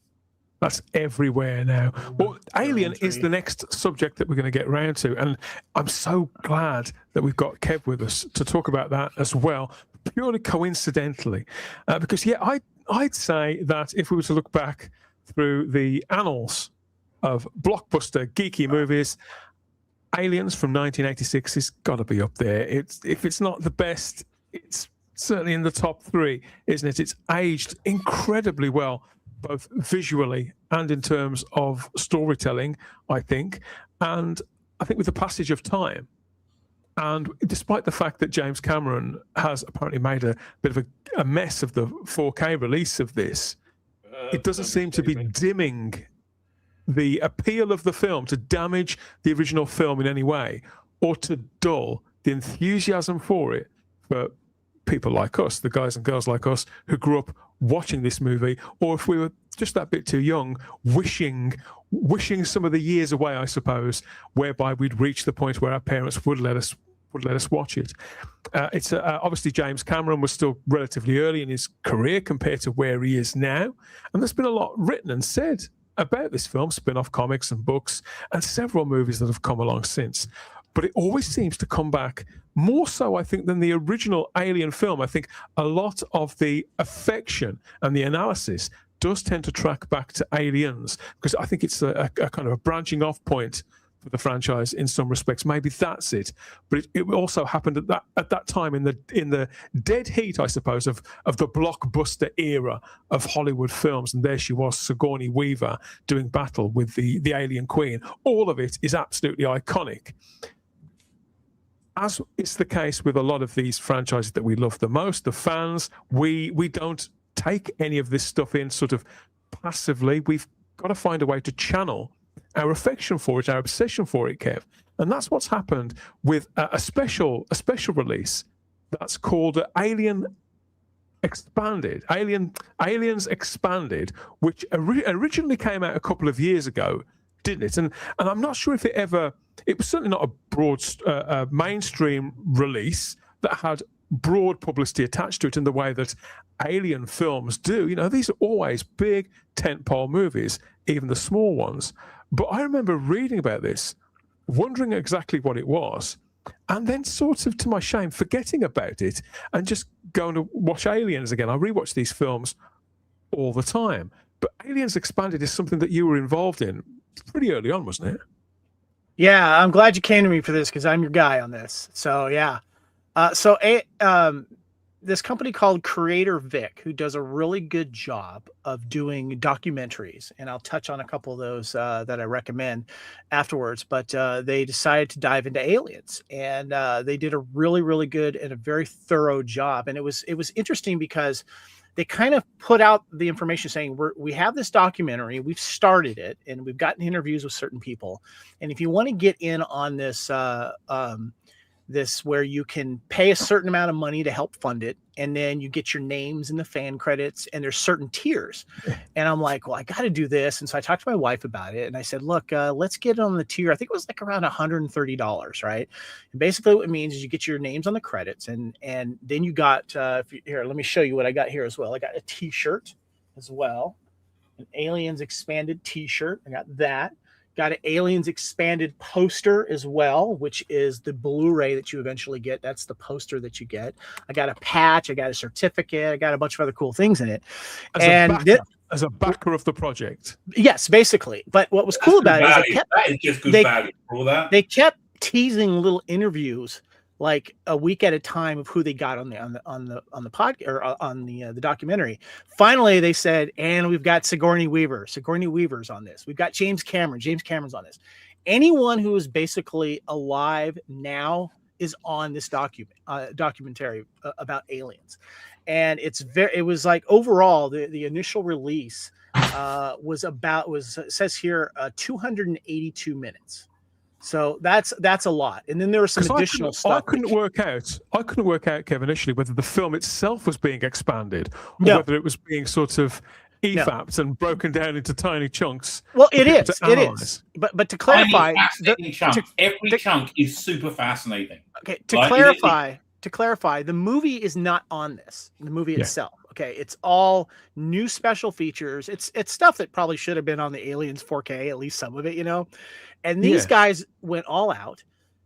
That's everywhere now. Well, Alien is the next subject that we're going to get round to, and I'm so glad that we've got Kev with us to talk about that as well, purely coincidentally. Because, I'd say that if we were to look back through the annals of blockbuster geeky movies, Aliens from 1986 has got to be up there. If it's not the best, it's certainly in the top 3, isn't it? It's aged incredibly well, both visually and in terms of storytelling, I think. And I think with the passage of time, and despite the fact that James Cameron has apparently made a bit of a mess of the 4K release of this, it doesn't seem to be dimming the appeal of the film, to damage the original film in any way, or to dull the enthusiasm for it for people like us, the guys and girls like us who grew up watching this movie, or if we were just that bit too young, wishing some of the years away, I suppose, whereby we'd reach the point where our parents would let us watch it. It's obviously James Cameron was still relatively early in his career compared to where he is now, and there's been a lot written and said about this film, spin-off comics and books, and several movies that have come along since. But it always seems to come back more so, I think, than the original Alien film. I think a lot of the affection and the analysis does tend to track back to Aliens, because I think it's a kind of a branching off point for the franchise in some respects. Maybe that's it. But it also happened at that time in the dead heat, I suppose, of the blockbuster era of Hollywood films. And there she was, Sigourney Weaver, doing battle with the Alien Queen. All of it is absolutely iconic. As is the case with a lot of these franchises that we love the most, the fans, we don't take any of this stuff in sort of passively. We've got to find a way to channel our affection for it, our obsession for it, Kev. And that's what's happened with a special release that's called Aliens Expanded, which originally came out a couple of years ago, didn't it? And I'm not sure if it was certainly not a broad mainstream release that had broad publicity attached to it in the way that Alien films do. You know, these are always big tentpole movies, even the small ones. But I remember reading about this, wondering exactly what it was, and then sort of, to my shame, forgetting about it and just going to watch Aliens again. I rewatch these films all the time. But Aliens Expanded is something that you were involved in pretty early on, wasn't it? Yeah, I'm glad you came to me for this because I'm your guy on this. So, yeah. This company called Creator Vic, who does a really good job of doing documentaries, and I'll touch on a couple of those that I recommend afterwards, but they decided to dive into aliens, and they did a really, really good and a very thorough job. And it was interesting because they kind of put out the information saying, we have this documentary, we've started it, and we've gotten interviews with certain people. And if you want to get in on this this where you can pay a certain amount of money to help fund it, and then you get your names in the fan credits, and there's certain tiers. And I'm like, well, I got to do this. And so I talked to my wife about it, and I said, look, let's get it on the tier. I think it was like around $130, right? And basically what it means is you get your names on the credits, and then you got here, let me show you what I got here as well. I got a t-shirt as well, an Aliens Expanded t-shirt. I got that. Got an Aliens Expanded poster as well, which is the Blu-ray that you eventually get. That's the poster that you get. I got a patch. I got a certificate. I got a bunch of other cool things in it. As a backer of the project. Yes, basically. But what was cool about it is they kept teasing little interviews like a week at a time of who they got on the podcast or on the documentary. Finally, they said, and we've got Sigourney Weaver. Sigourney Weaver's on this. We've got James Cameron. James Cameron's on this. Anyone who is basically alive now is on this documentary about aliens. And it was like overall the initial release it says here 282 minutes. So that's a lot. And then there was some additional stuff. I couldn't work out, Kevin, initially whether the film itself was being expanded or whether it was being sort of EFAP'd and broken down into tiny chunks. Well, it is. But to clarify, every chunk is super fascinating. Okay, to clarify, the movie is not on this. The movie itself. Okay, it's all new special features. It's stuff that probably should have been on the Aliens 4K, at least some of it, And these guys went all out,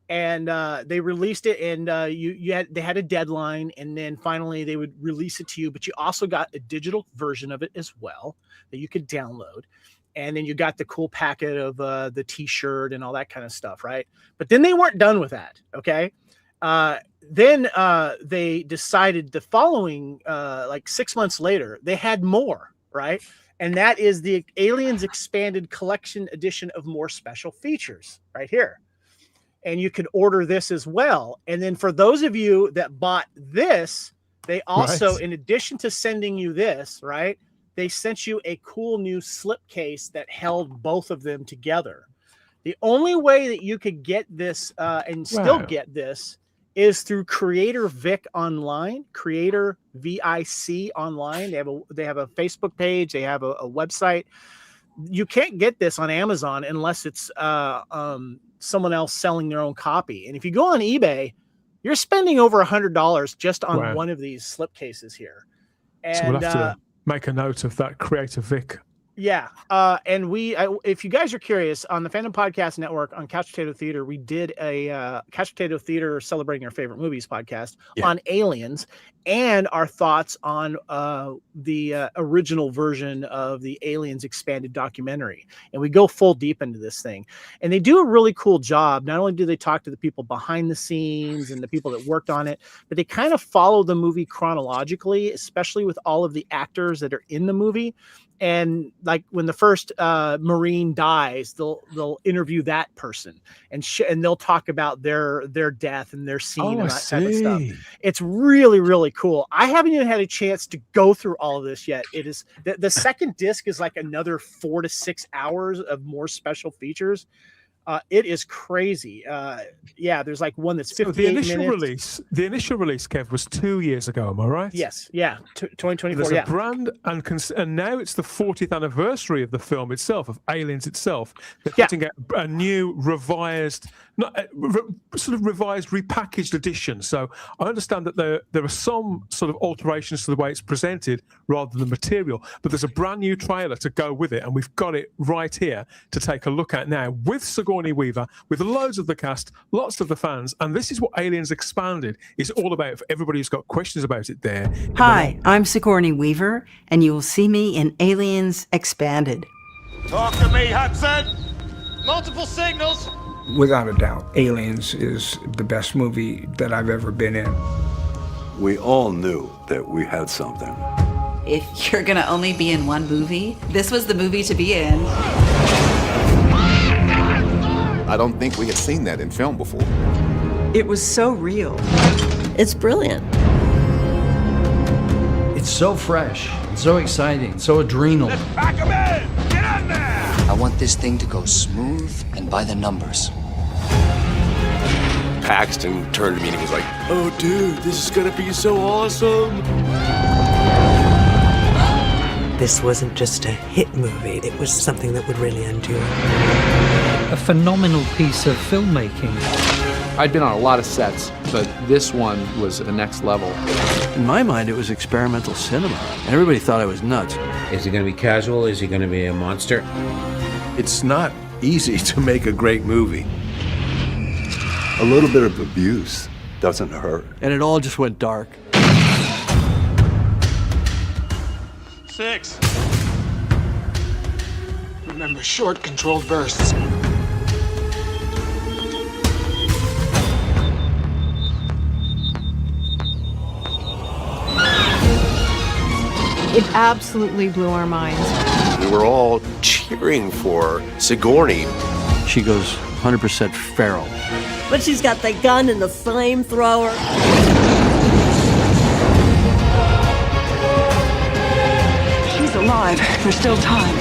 and they released it, and they had a deadline, and then finally they would release it to you. But you also got a digital version of it as well that you could download, and then you got the cool packet of the T-shirt and all that kind of stuff, right? But then they weren't done with that. Okay. Then they decided the following, like 6 months later, they had more, right? And that is the Aliens Expanded Collection Edition of more special features right here. And you could order this as well. And then for those of you that bought this, they also, in addition to sending you this, right, they sent you a cool new slipcase that held both of them together. The only way that you could get this and still get this is through Creator Vic online, Creator VIC online. They have a Facebook page. They have a website. You can't get this on Amazon unless it's someone else selling their own copy. And if you go on eBay, you're spending over $100 just on one of these slipcases here. And so we'll have to make a note of that Creator Vic. Yeah. And if you guys are curious, on the Fandom Podcast Network on Couch Potato Theater, we did a Couch Potato Theater Celebrating Our Favorite Movies podcast on Aliens and our thoughts on the original version of the Aliens Expanded documentary. And we go full deep into this thing. And they do a really cool job. Not only do they talk to the people behind the scenes and the people that worked on it, but they kind of follow the movie chronologically, especially with all of the actors that are in the movie. And like when the first Marine dies, they'll interview that person and they'll talk about their death and their scene and that type of stuff. It's really, really cool. I haven't even had a chance to go through all of this yet. It is the second disc is like another 4 to 6 hours of more special features. It is crazy. There's like one that's 58 minutes. The initial release, Kev, was 2 years ago. Am I right? Yes. Yeah. 2024. There's a brand, and now it's the 40th anniversary of the film itself, of Aliens itself. They're putting out a new revised, repackaged edition. So I understand that there are some sort of alterations to the way it's presented rather than the material, but there's a brand new trailer to go with it, and we've got it right here to take a look at now with Sigourney Weaver, with loads of the cast, lots of the fans, and this is what Aliens Expanded is all about for everybody who's got questions about it there. Hi, I'm Sigourney Weaver, and you will see me in Aliens Expanded. Talk to me, Hudson! Multiple signals! Without a doubt, Aliens is the best movie that I've ever been in. We all knew that we had something. If you're gonna only be in one movie, this was the movie to be in. I don't think we had seen that in film before. It was so real. It's brilliant. It's so fresh, so exciting, so adrenal. Let's pack 'em in! Get on there! I want this thing to go smooth and by the numbers. Paxton turned to me and he was like, "Oh, dude, this is gonna be so awesome." This wasn't just a hit movie, it was something that would really endure. A phenomenal piece of filmmaking. I'd been on a lot of sets, but this one was the next level. In my mind, it was experimental cinema. Everybody thought I was nuts. Is he going to be casual? Is he going to be a monster? It's not easy to make a great movie. A little bit of abuse doesn't hurt. And it all just went dark. 6. Remember, short, controlled bursts. It absolutely blew our minds. We were all cheering for Sigourney. She goes 100% feral. But she's got the gun and the flamethrower. She's alive. There's still time.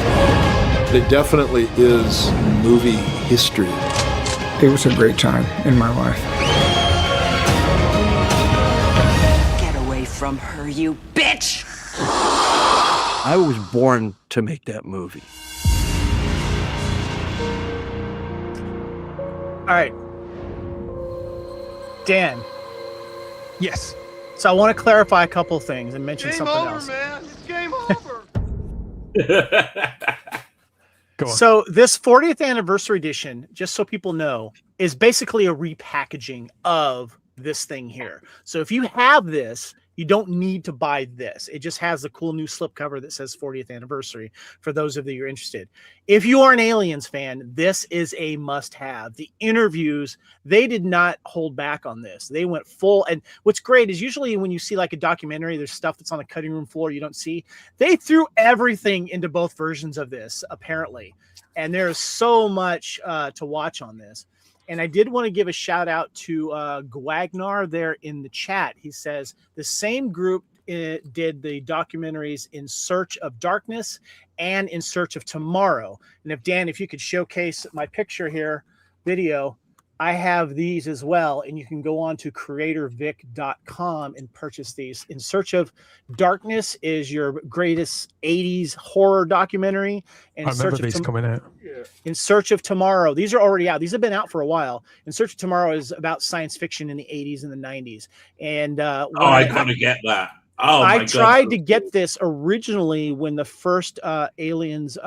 It definitely is movie history. It was a great time in my life. Get away from her, you bitch! I was born to make that movie. All right. Dan. Yes. So I want to clarify a couple things and mention Game something over, else. man. It's game over. Go on. So this 40th anniversary edition, just so people know, is basically a repackaging of this thing here. So if you have this, you don't need to buy this. It just has the cool new slipcover that says 40th anniversary for those of you who are interested. If you are an Aliens fan, this is a must-have. The interviews, they did not hold back on this. They went full. And what's great is usually when you see like a documentary, there's stuff that's on the cutting room floor you don't see. They threw everything into both versions of this, apparently. And there's so much to watch on this. And I did want to give a shout out to Gwagnar there in the chat. He says the same group did the documentaries In Search of Darkness and In Search of Tomorrow. And if Dan, if you could showcase my picture here, video, I have these as well. And you can go on to creatorvic.com and purchase these. In Search of Darkness is your greatest 80s horror documentary. And I remember these coming out. In Search of Tomorrow. These are already out. These have been out for a while. In Search of Tomorrow is about science fiction in the 80s and the 90s. And I gotta get that. Oh, my I God. tried to get this originally when the first Aliens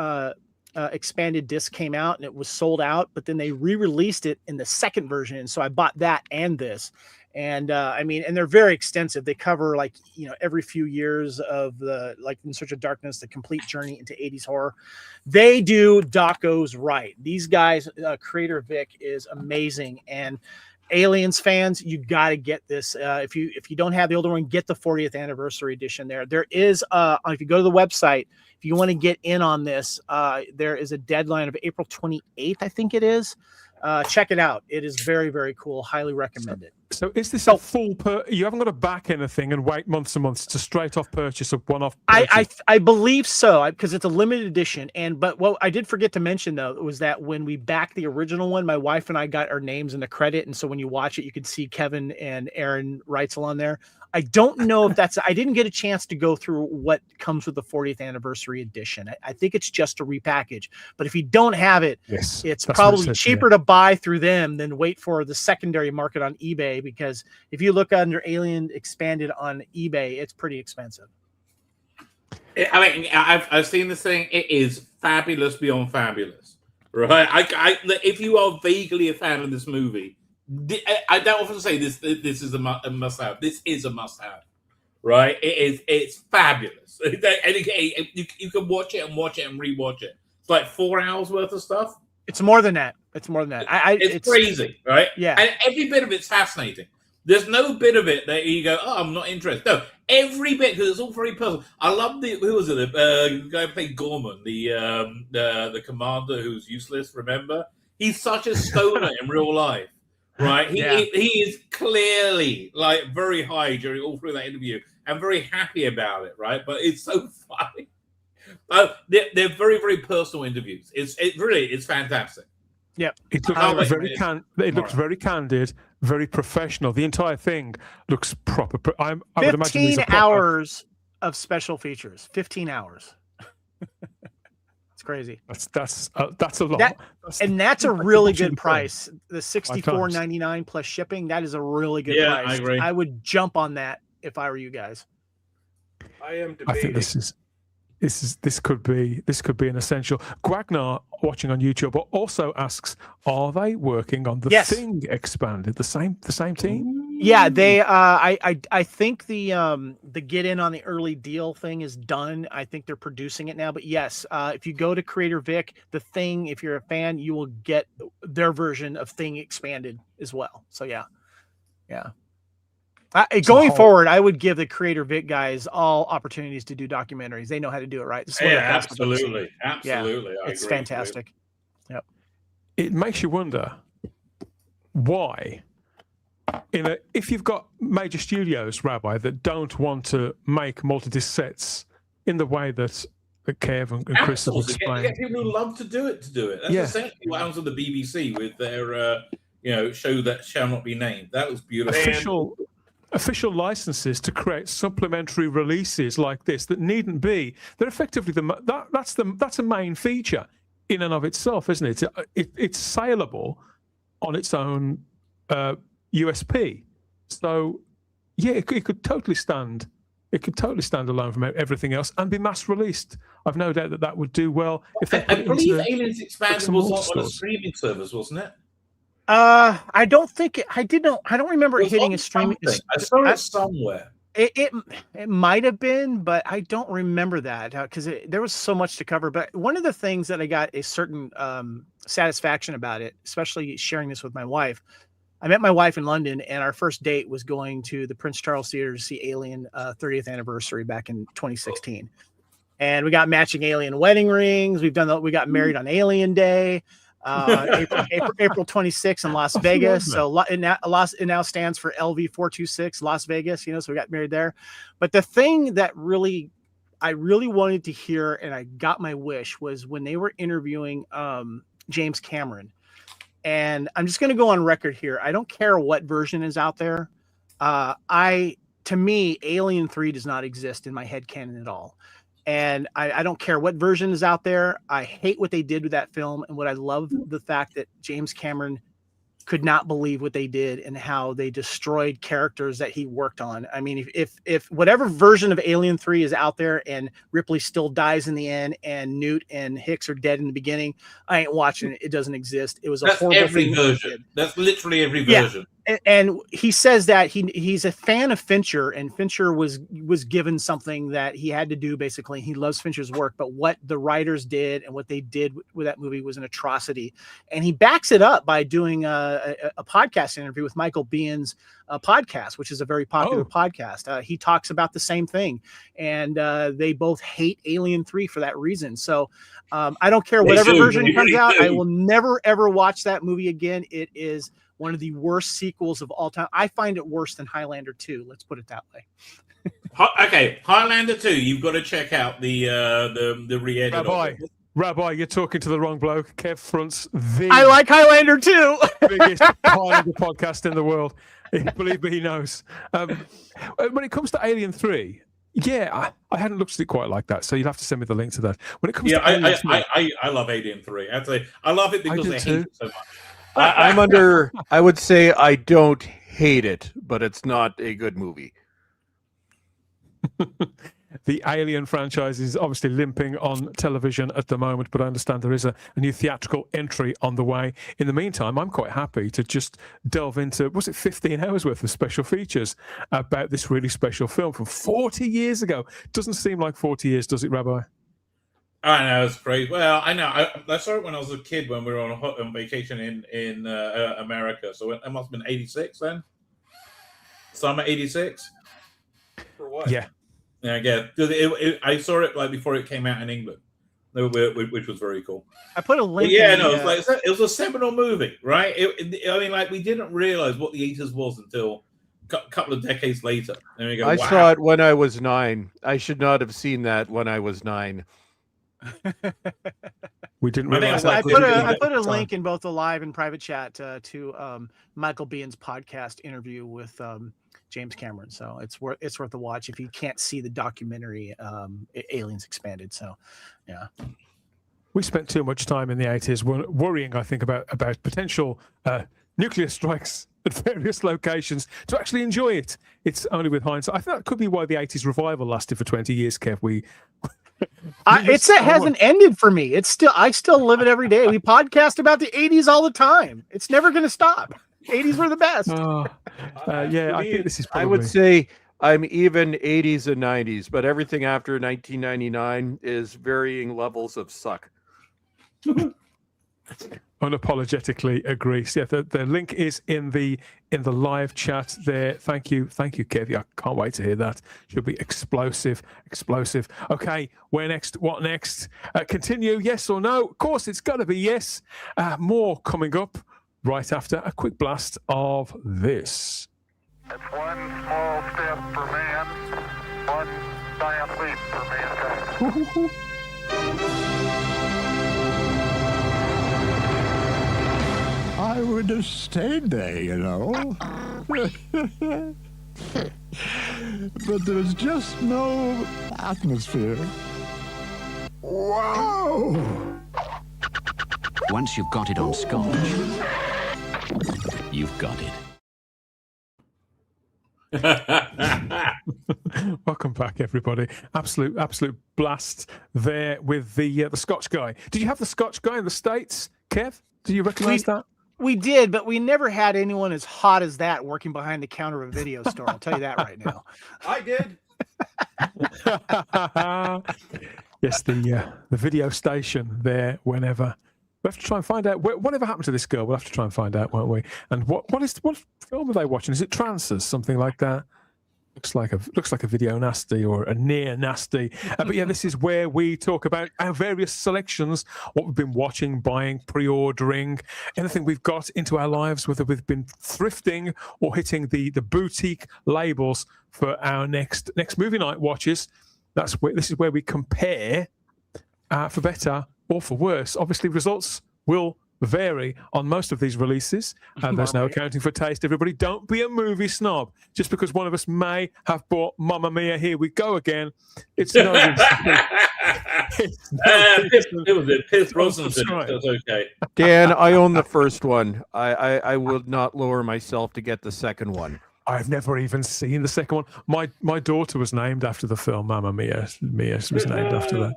expanded disc came out and it was sold out, but then they re-released it in the second version. And so I bought that and this. And I mean, and they're very extensive. They cover like, you know, every few years of the, like In Search of Darkness, the complete journey into 80s horror. They do docos right. These guys, Creator Vic is amazing. And Aliens fans, you got to get this. If you don't have the older one, get the 40th anniversary edition there. There is, if you go to the website, if you want to get in on this, there is a deadline of April 28th, I think it is. Check it out. It is very, very cool. Highly recommend it. So is this a full you haven't got to back anything and wait months and months? It's a straight off purchase, a one-off purchase? I believe so, because it's a limited edition. But what I did forget to mention though was that when we backed the original one, my wife and I got our names in the credit, and so when you watch it, you can see Kevin and Aaron Reitzel on there. I don't know if I didn't get a chance to go through what comes with the 40th anniversary edition. I think it's just a repackage. But if you don't have it, it's probably cheaper to buy through them than wait for the secondary market on eBay, because if you look under Alien Expanded on eBay, it's pretty expensive. I mean, I've seen this thing. It is fabulous beyond fabulous, right? If you are vaguely a fan of this movie, I don't often say this. This is a must-have. This is a must-have, right? It's fabulous. And you can watch it and rewatch it. It's like 4 hours worth of stuff. It's more than that. It's more than that. It's crazy, right? Yeah. And every bit of it's fascinating. There's no bit of it that you go, oh, I'm not interested. No, every bit, because it's all very personal. I love who was it? The guy who played Gorman, the commander who's useless. Remember, he's such a stoner in real life. Right, he is clearly like very high during all through that interview and very happy about it. Right, but it's so funny. They're very, very personal interviews. It's fantastic. Yep. It looks very candid, very professional. The entire thing looks proper. I would imagine these 15 are proper. hours of special features. 15 hours. It's crazy. That's a lot. That's a really good price. The $64.99 plus shipping. That is a really good price. I agree. I would jump on that if I were you guys. I am debating. I think this could be an essential. Gwagnar, watching on YouTube, also asks, are they working on the Thing expanded? The same team? Yeah, they I think the get in on the early deal thing is done. I think they're producing it now. But yes, if you go to Creator Vic, the Thing, if you're a fan, you will get their version of Thing expanded as well. So yeah. Going forward, I would give the Creator Vic guys all opportunities to do documentaries. They know how to do it right. Absolutely. Yeah, it's fantastic. Yep. It makes you wonder why, if you've got major studios, Rabbi, that don't want to make multi-disc sets in the way that Kev and Chris have explained. You get people who love to do it. That's essentially what happens on the BBC with their show that shall not be named. That was beautiful. Official licenses to create supplementary releases like this that needn't be. They're effectively that's a main feature in and of itself, isn't it? It's saleable on its own USP. So yeah, it could totally stand. It could totally stand alone from everything else and be mass released. I've no doubt that would do well. If they I believe Aliens Expanded was on a streaming service, wasn't it? I don't think I don't remember it hitting a streaming. I saw it somewhere. It might have been, but I don't remember that because there was so much to cover. But one of the things that I got a certain satisfaction about it, especially sharing this with my wife. I met my wife in London, and our first date was going to the Prince Charles Theater to see Alien 30th anniversary back in 2016. And we got matching Alien wedding rings. We got married on Alien Day. April 26th in Las Vegas. So it now stands for LV426 Las Vegas, so we got married there. But the thing that I really wanted to hear, and I got my wish, was when they were interviewing James Cameron. And I'm just going to go on record here. I don't care what version is out there. To me, Alien 3 does not exist in my head canon at all. And I don't care what version is out there. I hate what they did with that film. And what I love the fact that James Cameron could not believe what they did and how they destroyed characters that he worked on. I mean, if whatever version of Alien 3 is out there and Ripley still dies in the end and Newt and Hicks are dead in the beginning, I ain't watching it. It doesn't exist. It was a horrible every version. That's literally every version. And he says that he's a fan of Fincher, and Fincher was given something that he had to do. Basically, he loves Fincher's work, but what the writers did and what they did with that movie was an atrocity. And he backs it up by doing a podcast interview with Michael Bihn's podcast, which is a very popular podcast. He talks about the same thing, and they both hate Alien 3 for that reason. So I don't care whatever version comes out. I will never ever watch that movie again. It is one of the worst sequels of all time. I find it worse than Highlander 2. Let's put it that way. Okay, Highlander 2. You've got to check out the re-edit. Rabbi, you're talking to the wrong bloke. Kev fronts I like Highlander 2. biggest Highlander podcast in the world. Believe me, he knows. When it comes to Alien 3, yeah, I hadn't looked at it quite like that, so you'd have to send me the link to that. When it comes to Alien 3, I love Alien 3. I love it because I hate it so much. I would say I don't hate it, but it's not a good movie. The Alien franchise is obviously limping on television at the moment, but I understand there is a new theatrical entry on the way. In the meantime, I'm quite happy to just delve into, was it 15 hours worth of special features about this really special film from 40 years ago? Doesn't seem like 40 years, does it, Rabbi? I know, it's crazy. Well, I know. I saw it when I was a kid when we were on vacation in America. So it must have been 86 then? Summer 86? For what? Yeah. Yeah, I saw it like before it came out in England, which was very cool. I put a link. It was a seminal movie, right? We didn't realize what the 80s was until a couple of decades later. And we go, I saw it when I was 9. I should not have seen that when I was 9. We didn't I think realize I that. put a link in both the live and private chat to Michael Bihn's podcast interview with James Cameron. So it's worth a watch if you can't see the documentary Aliens Expanded. So, yeah. We spent too much time in the 80s worrying, I think, about potential nuclear strikes at various locations to actually enjoy it. It's only with hindsight. I think that could be why the 80s revival lasted for 20 years, Kev. It hasn't ended for me. I still live it every day. We podcast about the 80s all the time. It's never going to stop. 80s were the best. Yeah, I think this is probably... I would say I'm even 80s and 90s, but everything after 1999 is varying levels of suck. Unapologetically agree. So yeah, the link is in the live chat there. Thank you, Kev. I can't wait to hear that. Should be explosive. Okay, where next? What next? Continue? Yes or no? Of course, it's got to be yes. More coming up right after a quick blast of this. It's one small step for man, one giant leap for mankind. I would have stayed there, you know. But there's just no atmosphere. Whoa! Once you've got it on scotch, you've got it. Welcome back, everybody. Absolute blast there with the Scotch guy. Did you have the Scotch guy in the States, Kev? Do you recognize that? We did, but we never had anyone as hot as that working behind the counter of a video store. I'll tell you that right now. I did. Yes, the video station there. Whenever we have to try and find out whatever happened to this girl. We'll have to try and find out, won't we? And what film are they watching? Is it Trances, something like that? Looks like a video nasty or a near nasty. But yeah, this is where we talk about our various selections, what we've been watching, buying, pre-ordering, anything we've got into our lives, whether we've been thrifting or hitting the boutique labels for our next movie night watches. This is where we compare for better or for worse. Obviously, results will vary on most of these releases, and there's no accounting for taste. Everybody, don't be a movie snob. Just because one of us may have bought Mamma Mia, here we go again. It's no Pierce Brosnan's in it, so it's okay. Dan, I own the first one. I would not lower myself to get the second one. I've never even seen the second one. My daughter was named after the film Mamma Mia. Mia was named after that.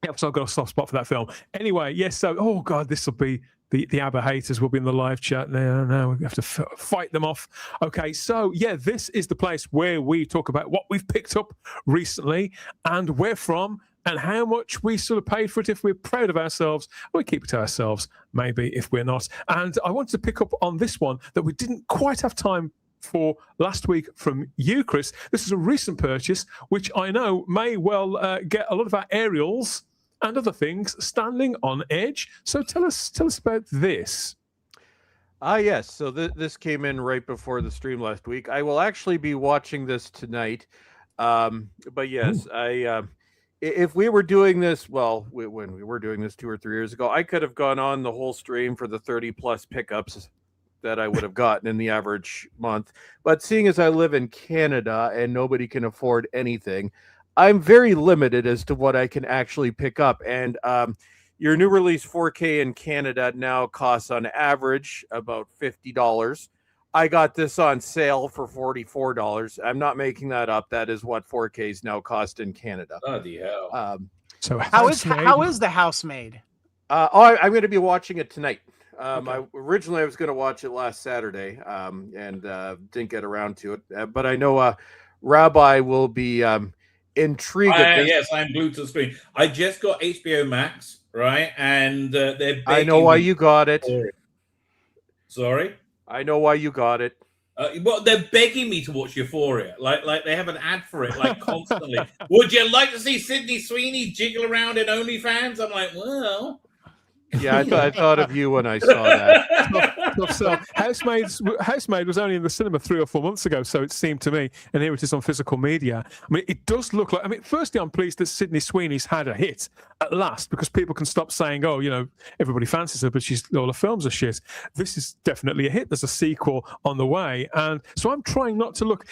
Yep, so I've got a soft spot for that film. Anyway, yes, so, oh God, this will be, the ABBA haters will be in the live chat now. No, we have to fight them off. Okay, so, yeah, this is the place where we talk about what we've picked up recently and where from and how much we sort of paid for it. If we're proud of ourselves, we keep it to ourselves, maybe if we're not. And I wanted to pick up on this one that we didn't quite have time for last week from you, Chris. This is a recent purchase, which I know may well get a lot of our aerials and other things standing on edge. So tell us about this. Yes. So this came in right before the stream last week. I will actually be watching this tonight. But yes, if we were doing this, when we were doing this 2 or 3 years ago, I could have gone on the whole stream for the 30 plus pickups that I would have gotten in the average month. But seeing as I live in Canada and nobody can afford anything, I'm very limited as to what I can actually pick up. And your new release 4K in Canada now costs on average about $50. I got this on sale for $44. I'm not making that up. That is what 4Ks now cost in Canada. Bloody hell. So how is the house made? I'm going to be watching it tonight. Originally I was going to watch it last Saturday and didn't get around to it. But I know Rabbi will be intrigued. Yes, I'm glued to the screen. I just got HBO Max, right? And they're I know why you got it. Sorry? I know why you got it. Well, they're begging me to watch Euphoria. Like they have an ad for it, like constantly. Would you like to see Sydney Sweeney jiggle around in OnlyFans? I'm like, well, Yeah, I thought of you when I saw that. So Housemaid was only in the cinema 3 or 4 months ago, so it seemed to me, and here it is on physical media. I mean, it does look like. I mean, firstly, I'm pleased that Sydney Sweeney's had a hit at last, because people can stop saying, "Oh, you know, everybody fancies her, but all her films are shit." This is definitely a hit. There's a sequel on the way, and so I'm trying not to look.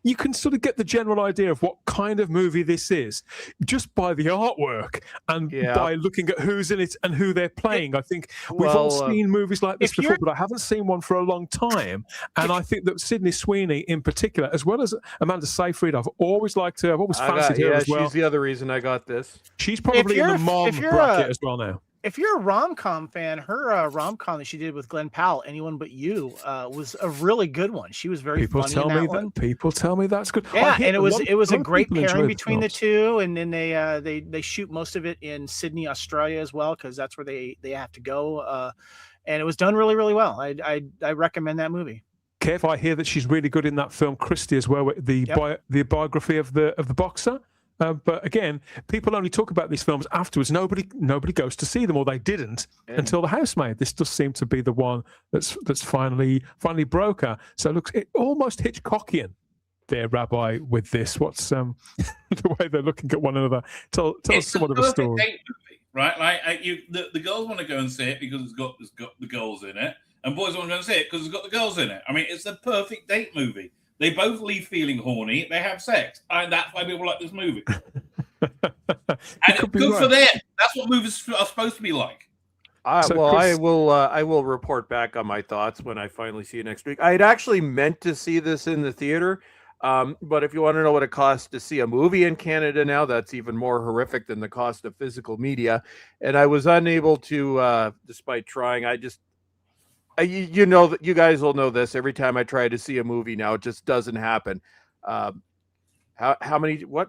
You can sort of get the general idea of what kind of movie this is just by the artwork and by looking at who's in it and who they're playing. I think we've all seen movies like this before, but I haven't seen one for a long time. And I think that Sydney Sweeney in particular, as well as Amanda Seyfried, I've always liked her. I've always fancied her as well. She's the other reason I got this. She's probably in the mom bracket as well now. If you're a rom-com fan, her rom-com that she did with Glenn Powell, Anyone But You, was a really good one. She was very funny in that one. People tell me that's good. Yeah, and it was a great pairing between the two. And then they shoot most of it in Sydney, Australia as well, because that's where they have to go. And it was done really, really well. I recommend that movie. Kev, I hear that she's really good in that film Christie as well, the biography of the boxer. But again, people only talk about these films afterwards. Nobody goes to see them, or they didn't until The Housemaid. This does seem to be the one that's finally broke her. So it looks almost Hitchcockian there, Rabbi, with this. What's the way they're looking at one another? Tell us somewhat of a story. Date movie, right? Like the girls want to go and see it because it's got the girls in it, and boys want to go and see it because it's got the girls in it. I mean, it's the perfect date movie. They both leave feeling horny. They have sex, and that's why people like this movie. And it's good for them. That's what movies are supposed to be like. I will report back on my thoughts when I finally see it next week. I had actually meant to see this in the theater, but if you want to know what it costs to see a movie in Canada now, that's even more horrific than the cost of physical media. And I was unable to, despite trying. You know that you guys will know this. Every time I try to see a movie now, it just doesn't happen. What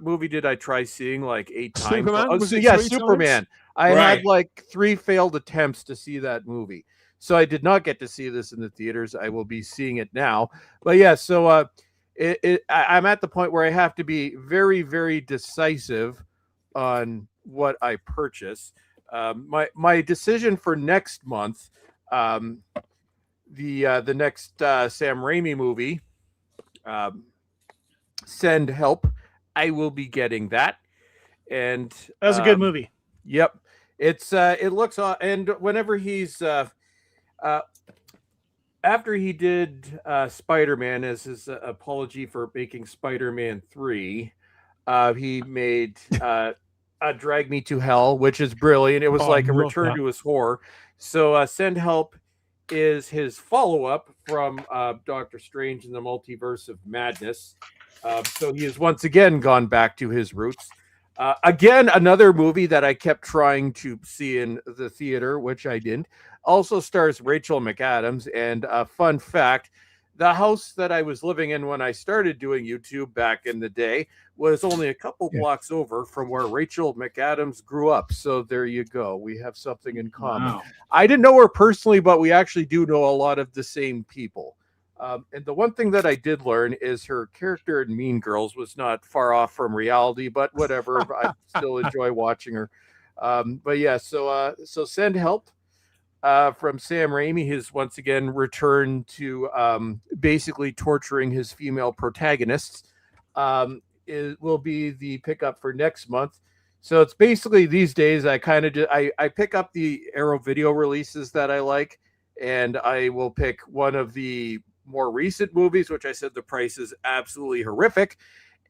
movie did I try seeing like 8 times? Superman? Superman. I had like 3 failed attempts to see that movie. So I did not get to see this in the theaters. I will be seeing it now. But yeah, so I'm at the point where I have to be very, very decisive on what I purchase. My decision for next month, the next Sam Raimi movie, Send Help, I will be getting that, and that's a good movie. Yep, it looks and whenever he's after he did Spider-Man as his apology for making Spider-Man 3, he made Drag Me to Hell, which is brilliant. It was like a return to his horror. So Send Help is his follow-up from Doctor Strange in the Multiverse of Madness. So he has once again gone back to his roots. Again, another movie that I kept trying to see in the theater, which I didn't. Also stars Rachel McAdams. And fun fact, the house that I was living in when I started doing YouTube back in the day was only a couple blocks over from where Rachel McAdams grew up. So there you go. We have something in common. Wow. I didn't know her personally, but we actually do know a lot of the same people. And the one thing that I did learn is her character in Mean Girls was not far off from reality, but whatever. I still enjoy watching her. But yeah, so Send Help from Sam Raimi has once again returned to basically torturing his female protagonists. It will be the pickup for next month. So it's basically these days I kind of I pick up the Arrow video releases that I like, and I will pick one of the more recent movies, which I said the price is absolutely horrific.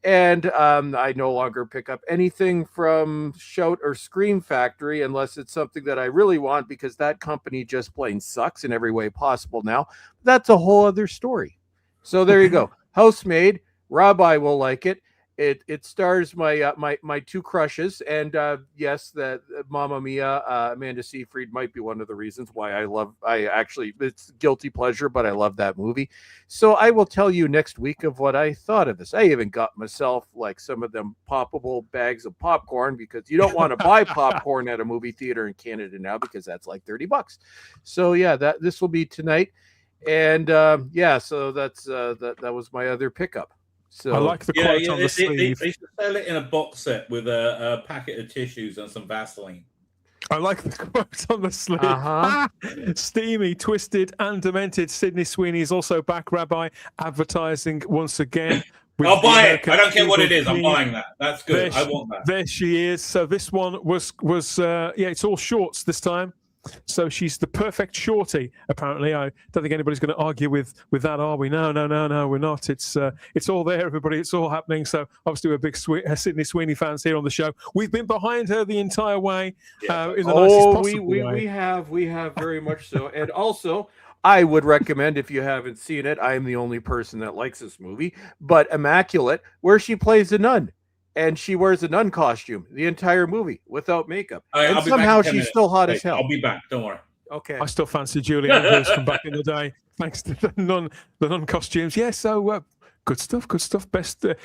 And I no longer pick up anything from Shout or Scream Factory unless it's something that I really want, because that company just plain sucks in every way possible now. That's a whole other story. So there you go. Housemaid. Rabbi will like it. It stars my two crushes, and yes, that Mamma Mia, Amanda Seyfried might be one of the reasons why it's guilty pleasure, but I love that movie. So I will tell you next week of what I thought of this. I even got myself like some of them poppable bags of popcorn, because you don't want to buy popcorn at a movie theater in Canada now, because that's like $30. So yeah, this will be tonight, and so that was my other pickup. So I like the quote on the sleeve. They should sell it in a box set with a packet of tissues and some Vaseline. I like the quote on the sleeve. Steamy, twisted, and demented. Sydney Sweeney is also back, Rabbi, advertising once again. I'll buy it. I don't care what it is. I'm buying that. That's good. I want that. There she is. So this one was it's all shorts this time. So she's the perfect shorty, apparently. I don't think anybody's going to argue with that, are we? No, we're not. It's all there, everybody. It's all happening. So obviously we're big Sydney Sweeney fans here on the show. We've been behind her the entire way in the nicest possible way. We have very much so. And also, I would recommend, if you haven't seen it, I am the only person that likes this movie, but Immaculate, where she plays a nun. And she wears a nun costume the entire movie without makeup. And somehow she's still hot as hell. I'll be back. Don't worry. Okay. I still fancy Julie Andrews from back in the day, thanks to the nun costumes. Yeah, so good stuff. Best. The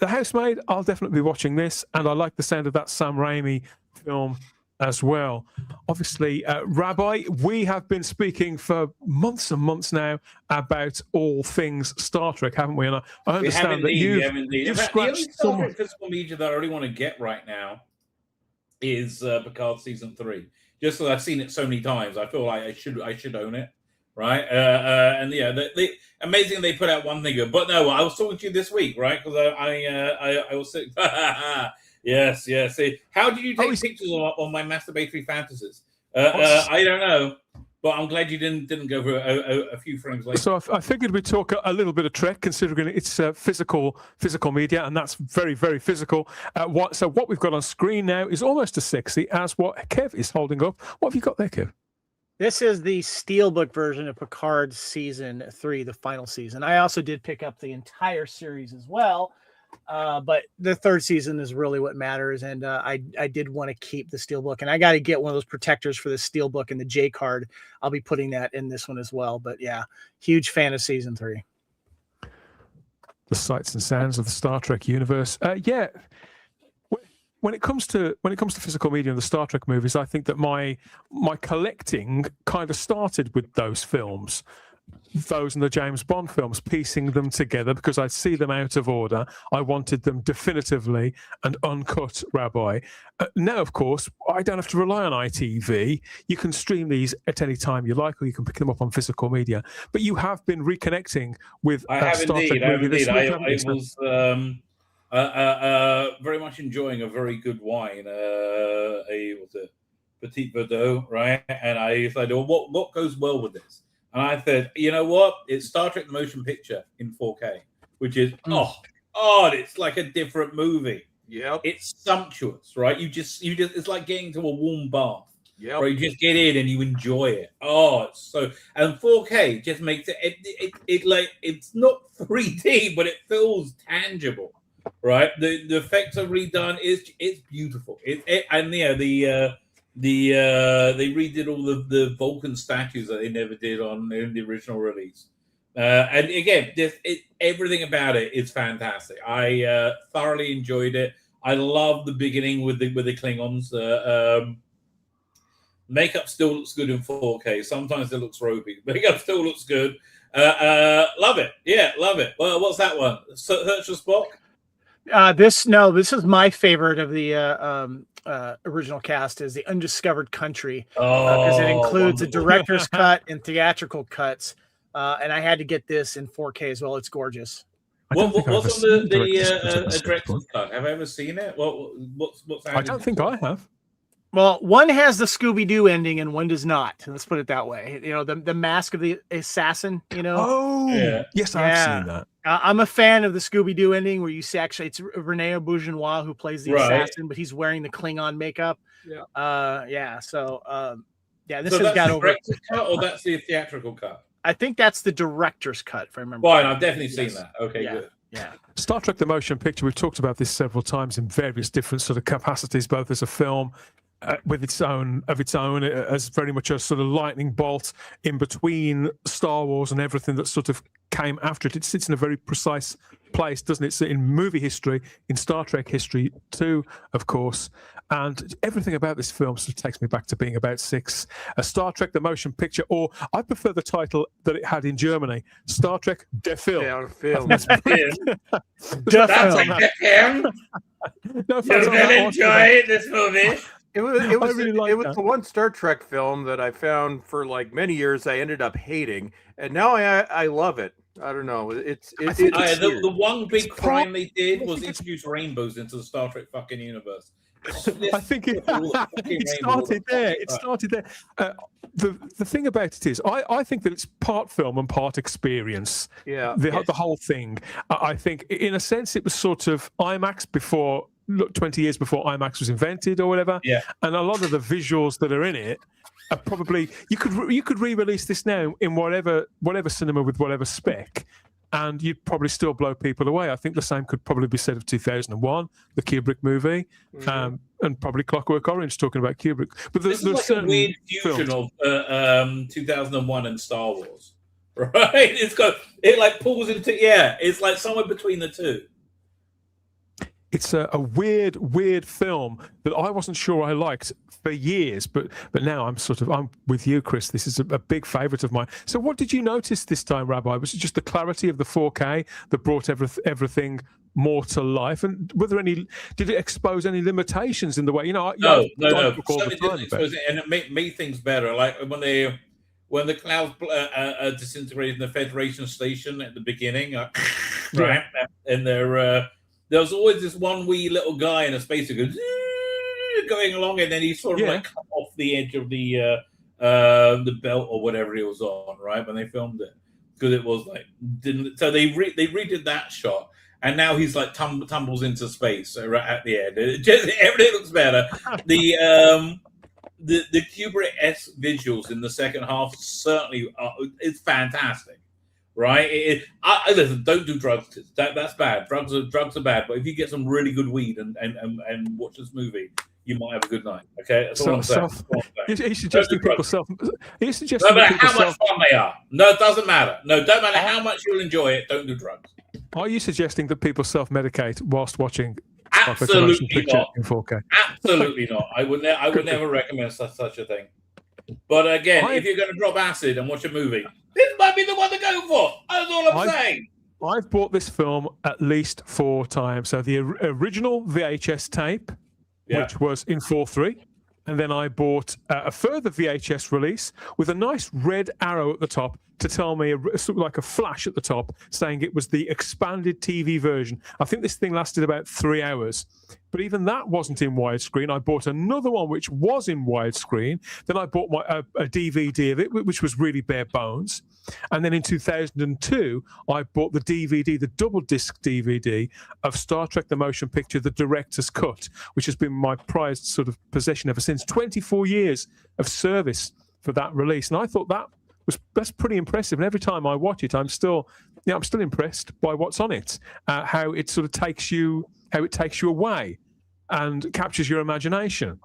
Housemaid, I'll definitely be watching this. And I like the sound of that Sam Raimi film as well. Obviously, Rabbi, we have been speaking for months and months now about all things Star Trek, haven't we? And I understand that you've scratched the only physical media that I really want to get right now is Picard season 3. Just because I've seen it so many times, I feel like I should own it, right? And yeah, the amazing they put out one thing, but no, I was talking to you this week, right? Because I was sitting. Yes. See, how did you take pictures on my masturbatory fantasies? I don't know, but I'm glad you didn't go for a few frames later. So I figured we'd talk a little bit of Trek, considering it's physical media, and that's very, very physical. So what we've got on screen now is almost as sexy as what Kev is holding up. What have you got there, Kev? This is the Steelbook version of Picard season 3, the final season. I also did pick up the entire series as well. But the third season is really what matters, and I did want to keep the Steelbook, and I got to get one of those protectors for the Steelbook and the J card. I'll be putting that in this one as well. But yeah, huge fan of season 3. The sights and sounds of the Star Trek universe. When it comes to physical media and the Star Trek movies, I think that my collecting kind of started with those films. Those and the James Bond films, piecing them together because I see them out of order. I wanted them definitively and uncut, Rabbi. Now, of course, I don't have to rely on ITV. You can stream these at any time you like, or you can pick them up on physical media. But you have been reconnecting with Star Trek movie this week. I was very much enjoying a very good wine, Petit Verdot, right? And I said, well, what goes well with this? And I said, you know what? It's Star Trek the Motion Picture in 4K, which is it's like a different movie. Yeah, it's sumptuous, right? You just it's like getting to a warm bath. Yeah, right. You just get in and you enjoy it. Oh, it's so, and 4K just makes it like it's not 3D, but it feels tangible, right? The effects are redone. It's beautiful. They redid all the Vulcan statues that they never did in the original release. And again, everything about it is fantastic. I thoroughly enjoyed it. I love the beginning with the Klingons. Makeup still looks good in 4K. Sometimes it looks ropey. Makeup still looks good. Love it. Yeah, love it. Well, what's that one? Herschel Spock? This is my favorite of the original cast, is the Undiscovered Country, because it includes a director's cut and theatrical cuts, and I had to get this in 4K as well. It's gorgeous. What's on the director's cut? Have I ever seen it? What's I don't think I have. Well, one has the Scooby-Doo ending and one does not. Let's put it that way. You know, the Mask of the Assassin, you know? Oh, yeah. Yes, I've seen that. I'm a fan of the Scooby-Doo ending where you see it's Rene Auberjonois who plays the assassin, but he's wearing the Klingon makeup. Yeah. So this so has got over. Director's cut, or that's the theatrical cut? I think that's the director's cut, if I remember. Fine, I've definitely seen that. Okay, good. Yeah. Star Trek: The Motion Picture. We've talked about this several times in various different sort of capacities, both as a film with its own as very much a sort of lightning bolt in between Star Wars and everything that sort of came after it. It sits in a very precise place, doesn't it? So in movie history, in Star Trek history too, of course. And everything about this film sort of takes me back to being about 6. Star Trek: The Motion Picture, or I prefer the title that it had in Germany, Star Trek Der Film. Der Film. That's like Der Film. You will enjoy this movie. It was I really like it was that. the one Star Trek film that I found for like many years I ended up hating, and now I love it. I don't know. It's the one big crime they did was introduce rainbows into the Star Trek fucking universe. I think it started there. It started there. The thing about it is, I think that it's part film and part experience. Yeah. The whole thing. I think, in a sense, it was sort of IMAX before, 20 years before IMAX was invented or whatever. Yeah. And a lot of the visuals that are in it are probably you could re-release this now in whatever cinema with whatever spec, and you'd probably still blow people away. I think the same could probably be said of 2001, the Kubrick movie, and probably Clockwork Orange, talking about Kubrick. But this is like a weird fusion of 2001 and Star Wars, right? It like pulls into it's like somewhere between the two. It's a weird film that I wasn't sure I liked for years, but now I'm with you, Chris. This is a big favourite of mine. So, what did you notice this time, Rabbi? Was it just the clarity of the 4K that brought everything more to life? And did it expose any limitations in the way? No. Something didn't expose it, and it made things better. Like when the clouds disintegrated in the Federation Station at the beginning, right? And there was always this one wee little guy in a space who goes going along, and then he sort of like cut off the edge of the belt or whatever he was on, right? When they filmed it, because it was like so they redid that shot, and now he's like tumbles into space right at the end. Everything looks better. The Kubrick-esque visuals in the second half certainly it's fantastic. Right? Listen, don't do drugs. That's bad. Drugs are bad. But if you get some really good weed and watch this movie, you might have a good night. Okay, that's all I'm saying. He's suggesting people self. He's suggesting no matter how much fun they are. No, it doesn't matter. No, don't matter how much you'll enjoy it. Don't do drugs. Are you suggesting that people self-medicate whilst watching? Absolutely not. In 4K? Absolutely not. I would never recommend such a thing. But again, if you're going to drop acid and watch a movie, this might be the one to go for. That's all I'm saying. I've bought this film at least 4 times. So the original VHS tape, which was in 4:3, and then I bought a further VHS release with a nice red arrow at the top to tell me, sort of like a flash at the top, saying it was the expanded TV version. I think this thing lasted about 3 hours. But even that wasn't in widescreen. I bought another one which was in widescreen. Then I bought a DVD of it, which was really bare bones. And then in 2002, I bought the DVD, the double disc DVD of Star Trek: The Motion Picture, the director's cut, which has been my prized sort of possession ever since. 24 years of service for that release, and I thought that's pretty impressive. And every time I watch it, I'm still impressed by what's on it, how it sort of takes you away and captures your imagination.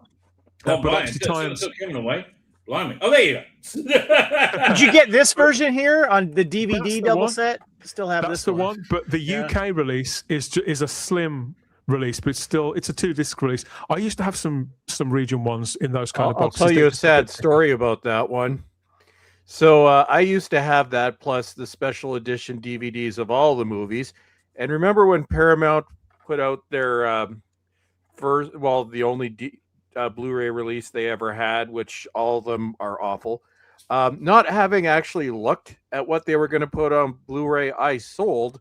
But obviously times away. Blimey. Oh, there you go. Did you get this version here on the DVD double set? Still have this one. That's the one, but the UK release is a slim release, but it's a 2-disc release. I used to have some region ones in those kind of boxes. I'll tell you a sad story about that one. So I used to have that plus the special edition DVDs of all the movies. And remember when Paramount put out their the only Blu-ray release they ever had, which all of them are awful. Not having actually looked at what they were going to put on Blu-ray, I sold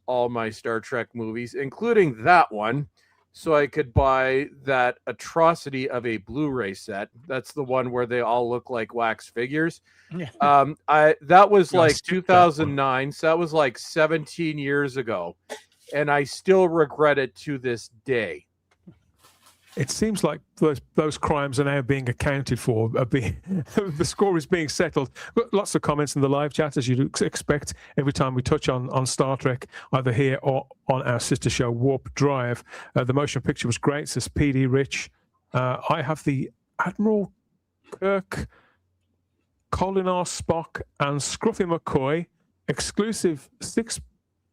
all my Star Trek movies, including that one, so I could buy that atrocity of a Blu-ray set. That's the one where they all look like wax figures. That was like 2009, so that was like 17 years ago, and I still regret it to this day. It seems like those crimes are now being accounted for. The score is being settled. Lots of comments in the live chat, as you'd expect, every time we touch on Star Trek, either here or on our sister show, Warp Drive. The motion picture was great, says PD Rich. I have the Admiral Kirk, Colinar Spock, and Scruffy McCoy exclusive 6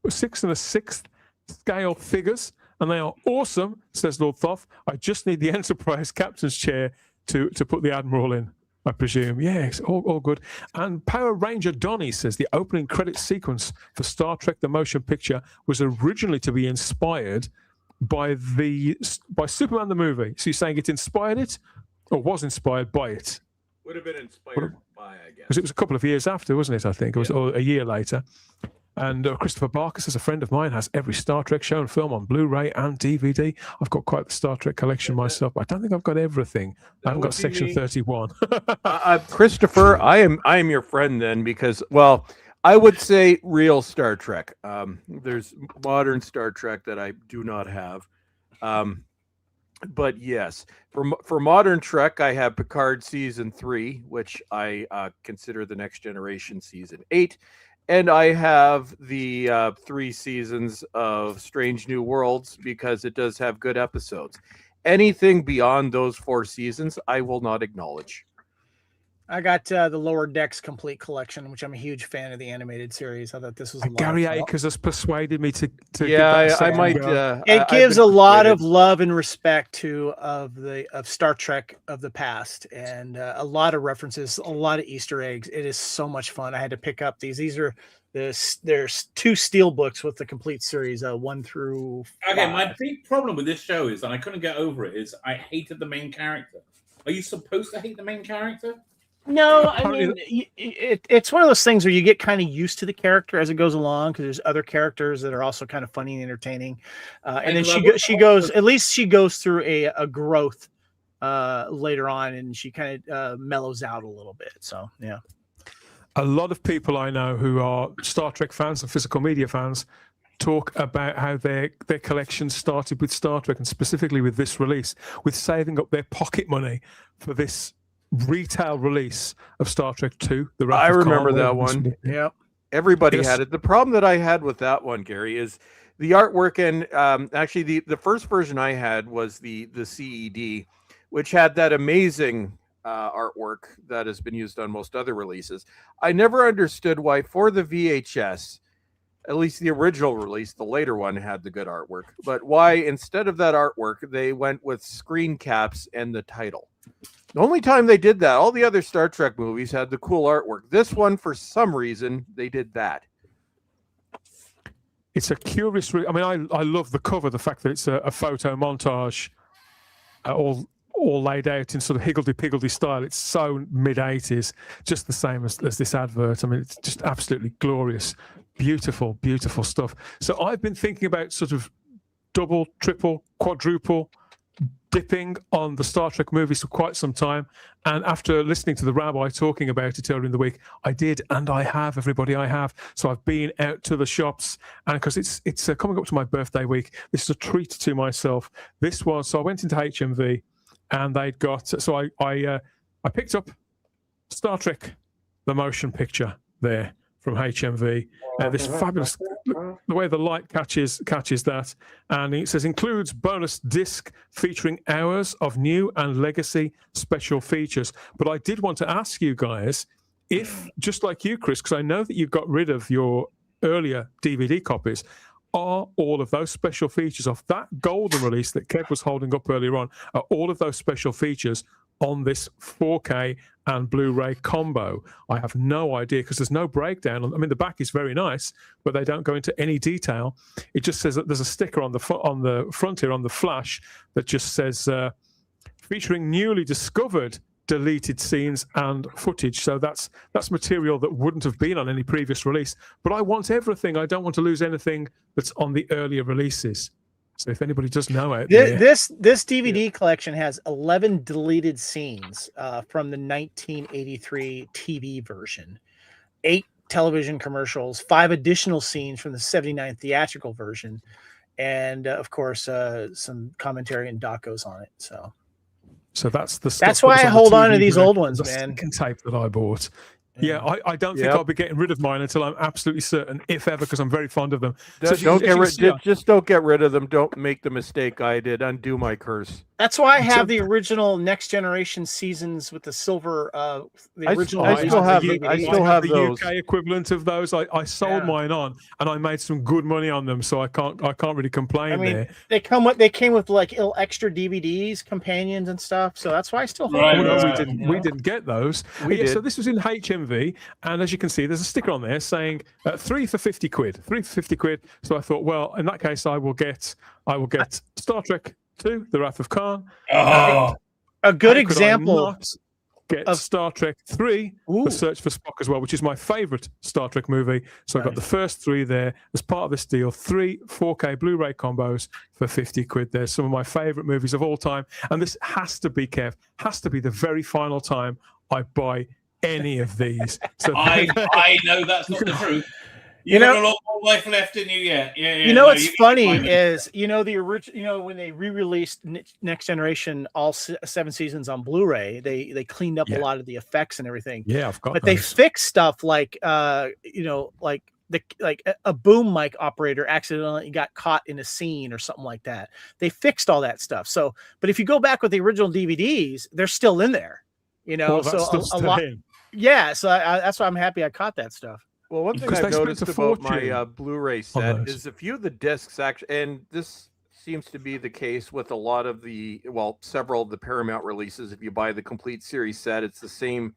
1/6 scale figures. And they are awesome, says Lord Thoth. I just need the Enterprise captain's chair to put the Admiral in, I presume. Yes, all good. And Power Ranger Donnie says the opening credit sequence for Star Trek: The Motion Picture was originally to be inspired by Superman the movie. So you're saying it inspired it, or was inspired by it? Would have been inspired by, I guess. Because it was a couple of years after, wasn't it? I think it was or a year later. And Christopher Barkus, as a friend of mine, has every Star Trek show and film on Blu-ray and DVD. I've got quite the Star Trek collection myself, but I don't think I've got everything. I haven't got Section 31. Christopher, I am your friend then, because, well, I would say real Star Trek. There's modern Star Trek that I do not have. But yes, for modern Trek, I have Picard season 3, which I consider the Next Generation season 8. And I have the 3 seasons of Strange New Worlds because it does have good episodes. Anything beyond those 4 seasons, I will not acknowledge. I got the Lower Decks complete collection, which I'm a huge fan of the animated series. I thought this was a lot Gary of fun. Akers has persuaded me to yeah, I might. It gives a lot of love and respect to of Star Trek of the past, and a lot of references, a lot of Easter eggs. It is so much fun. I had to pick up these. These are there's 2 steel books with the complete series, 1 through 5. Okay, my big problem with this show is, and I couldn't get over it, is I hated the main character. Are you supposed to hate the main character? No, I mean, it's one of those things where you get kind of used to the character as it goes along, because there's other characters that are also kind of funny and entertaining. And then she goes, at least she goes through a growth later on, and she kind of mellows out a little bit. So, yeah. A lot of people I know who are Star Trek fans and physical media fans talk about how their collection started with Star Trek, and specifically with this release, with saving up their pocket money for this retail release of Star Trek 2. I remember that one. Yeah, everybody had it. The problem that I had with that one, Gary, is the artwork, and actually the first version I had was the CED, which had that amazing artwork that has been used on most other releases. I never understood why for the VHS, at least the original release, the later one had the good artwork, but why instead of that artwork they went with screen caps and the title. The only time they did that, all the other Star Trek movies had the cool artwork. This one, for some reason, they did that. It's a curious. I mean, I love the cover, the fact that it's a photo montage, all laid out in sort of higgledy-piggledy style. It's so mid-80s, just the same as this advert. I mean, it's just absolutely glorious, beautiful, beautiful stuff. So I've been thinking about sort of double, triple, quadruple dipping on the Star Trek movies for quite some time, and after listening to the rabbi talking about it earlier in the week, I did, and I have, everybody, I have. So I've been out to the shops, and because it's coming up to my birthday week, this is a treat to myself. So I went into HMV, and they'd got, so I picked up Star Trek, the motion picture there from HMV. This fabulous, the way the light catches that, and it says includes bonus disc featuring hours of new and legacy special features. But I did want to ask you guys if, just like you, Chris, because I know that you got rid of your earlier DVD copies, are all of those special features of that golden release that Kev was holding up earlier on, are all of those special features on this 4K and Blu-ray combo? I have no idea, because there's no breakdown. I mean, the back is very nice, but they don't go into any detail. It just says that there's a sticker on the front here on the flash that just says featuring newly discovered deleted scenes and footage. So that's material that wouldn't have been on any previous release. But I want everything. I don't want to lose anything that's on the earlier releases. So if anybody does know out there, this DVD collection has 11 deleted scenes from the 1983 TV version, 8 television commercials, 5 additional scenes from the 79 theatrical version, and of course some commentary and docos on it. So that's the stuff. That's why I hold on to these old ones, the man. Second tape that I bought. Yeah, I don't think I'll be getting rid of mine until I'm absolutely certain, if ever, because I'm very fond of them. Just don't get rid of them. Don't make the mistake I did. Undo my curse. That's why I have the original Next Generation seasons with the silver. The original. I still have the those. UK equivalent of those. I sold mine on, and I made some good money on them, so I can't really complain. I mean, there. they came with like extra DVDs, companions, and stuff. So that's why I still hold them. We didn't get those. So this was in HMV, and as you can see, there's a sticker on there saying 3 for 50 quid. 3 for 50 quid. So I thought, well, in that case, I will get Star Trek 2, The Wrath of Khan. Oh. A good example. Get Star Trek 3, The Search for Spock as well, which is my favorite Star Trek movie. So I've got the first 3 there as part of this deal. 3 4K Blu-ray combos for 50 quid. There's some of my favorite movies of all time. And this has to be, Kev, has to be the very final time I buy any of these. So I know that's not the truth. You know, got a lot more life left in you yet. Yeah. You know what's funny is, the original, when they re-released Next Generation, all 7 seasons on Blu-ray, they cleaned up a lot of the effects and everything. Yeah, I've got. But they fixed stuff like, like a boom mic operator accidentally got caught in a scene or something like that. They fixed all that stuff. So, but if you go back with the original DVDs, they're still in there. So a lot. Yeah, so that's why I'm happy I caught that stuff. Well, one thing I've noticed about my Blu-ray set is a few of the discs actually, and this seems to be the case with a lot of several of the Paramount releases. If you buy the complete series set, it's the same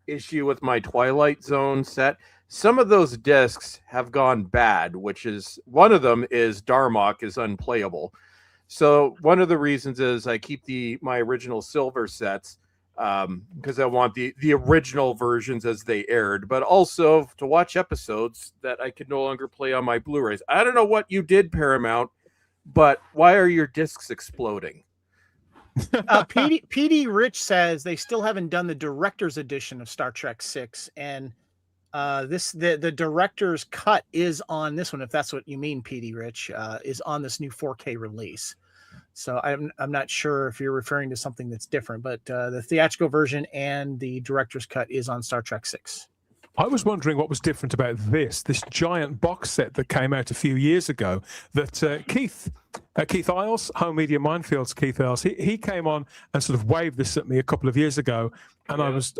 issue with my Twilight Zone set. Some of those discs have gone bad, which is one of them is Darmok is unplayable. So one of the reasons is I keep my original silver sets. Because I want the original versions as they aired, but also to watch episodes that I could no longer play on my Blu-rays. I don't know what you did, Paramount, but why are your discs exploding? PD Rich says they still haven't done the director's edition of Star Trek 6, and the director's cut is on this one, if that's what you mean, PD Rich, is on this new 4K release. So I'm not sure if you're referring to something that's different, but the theatrical version and the director's cut is on Star Trek 6. I was wondering what was different about this giant box set that came out a few years ago that Keith Isles, Home Media Minefields, Keith Isles, he came on and sort of waved this at me a couple of years ago, and I was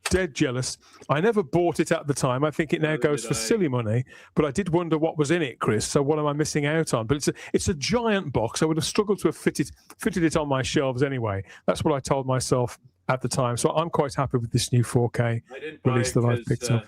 dead jealous. I never bought it at the time. I think it now goes for silly money, but I did wonder what was in it, Chris. So what am I missing out on? But it's a giant box. I would have struggled to have fitted it on my shelves anyway. That's what I told myself at the time. So I'm quite happy with this new 4K release that I've picked up.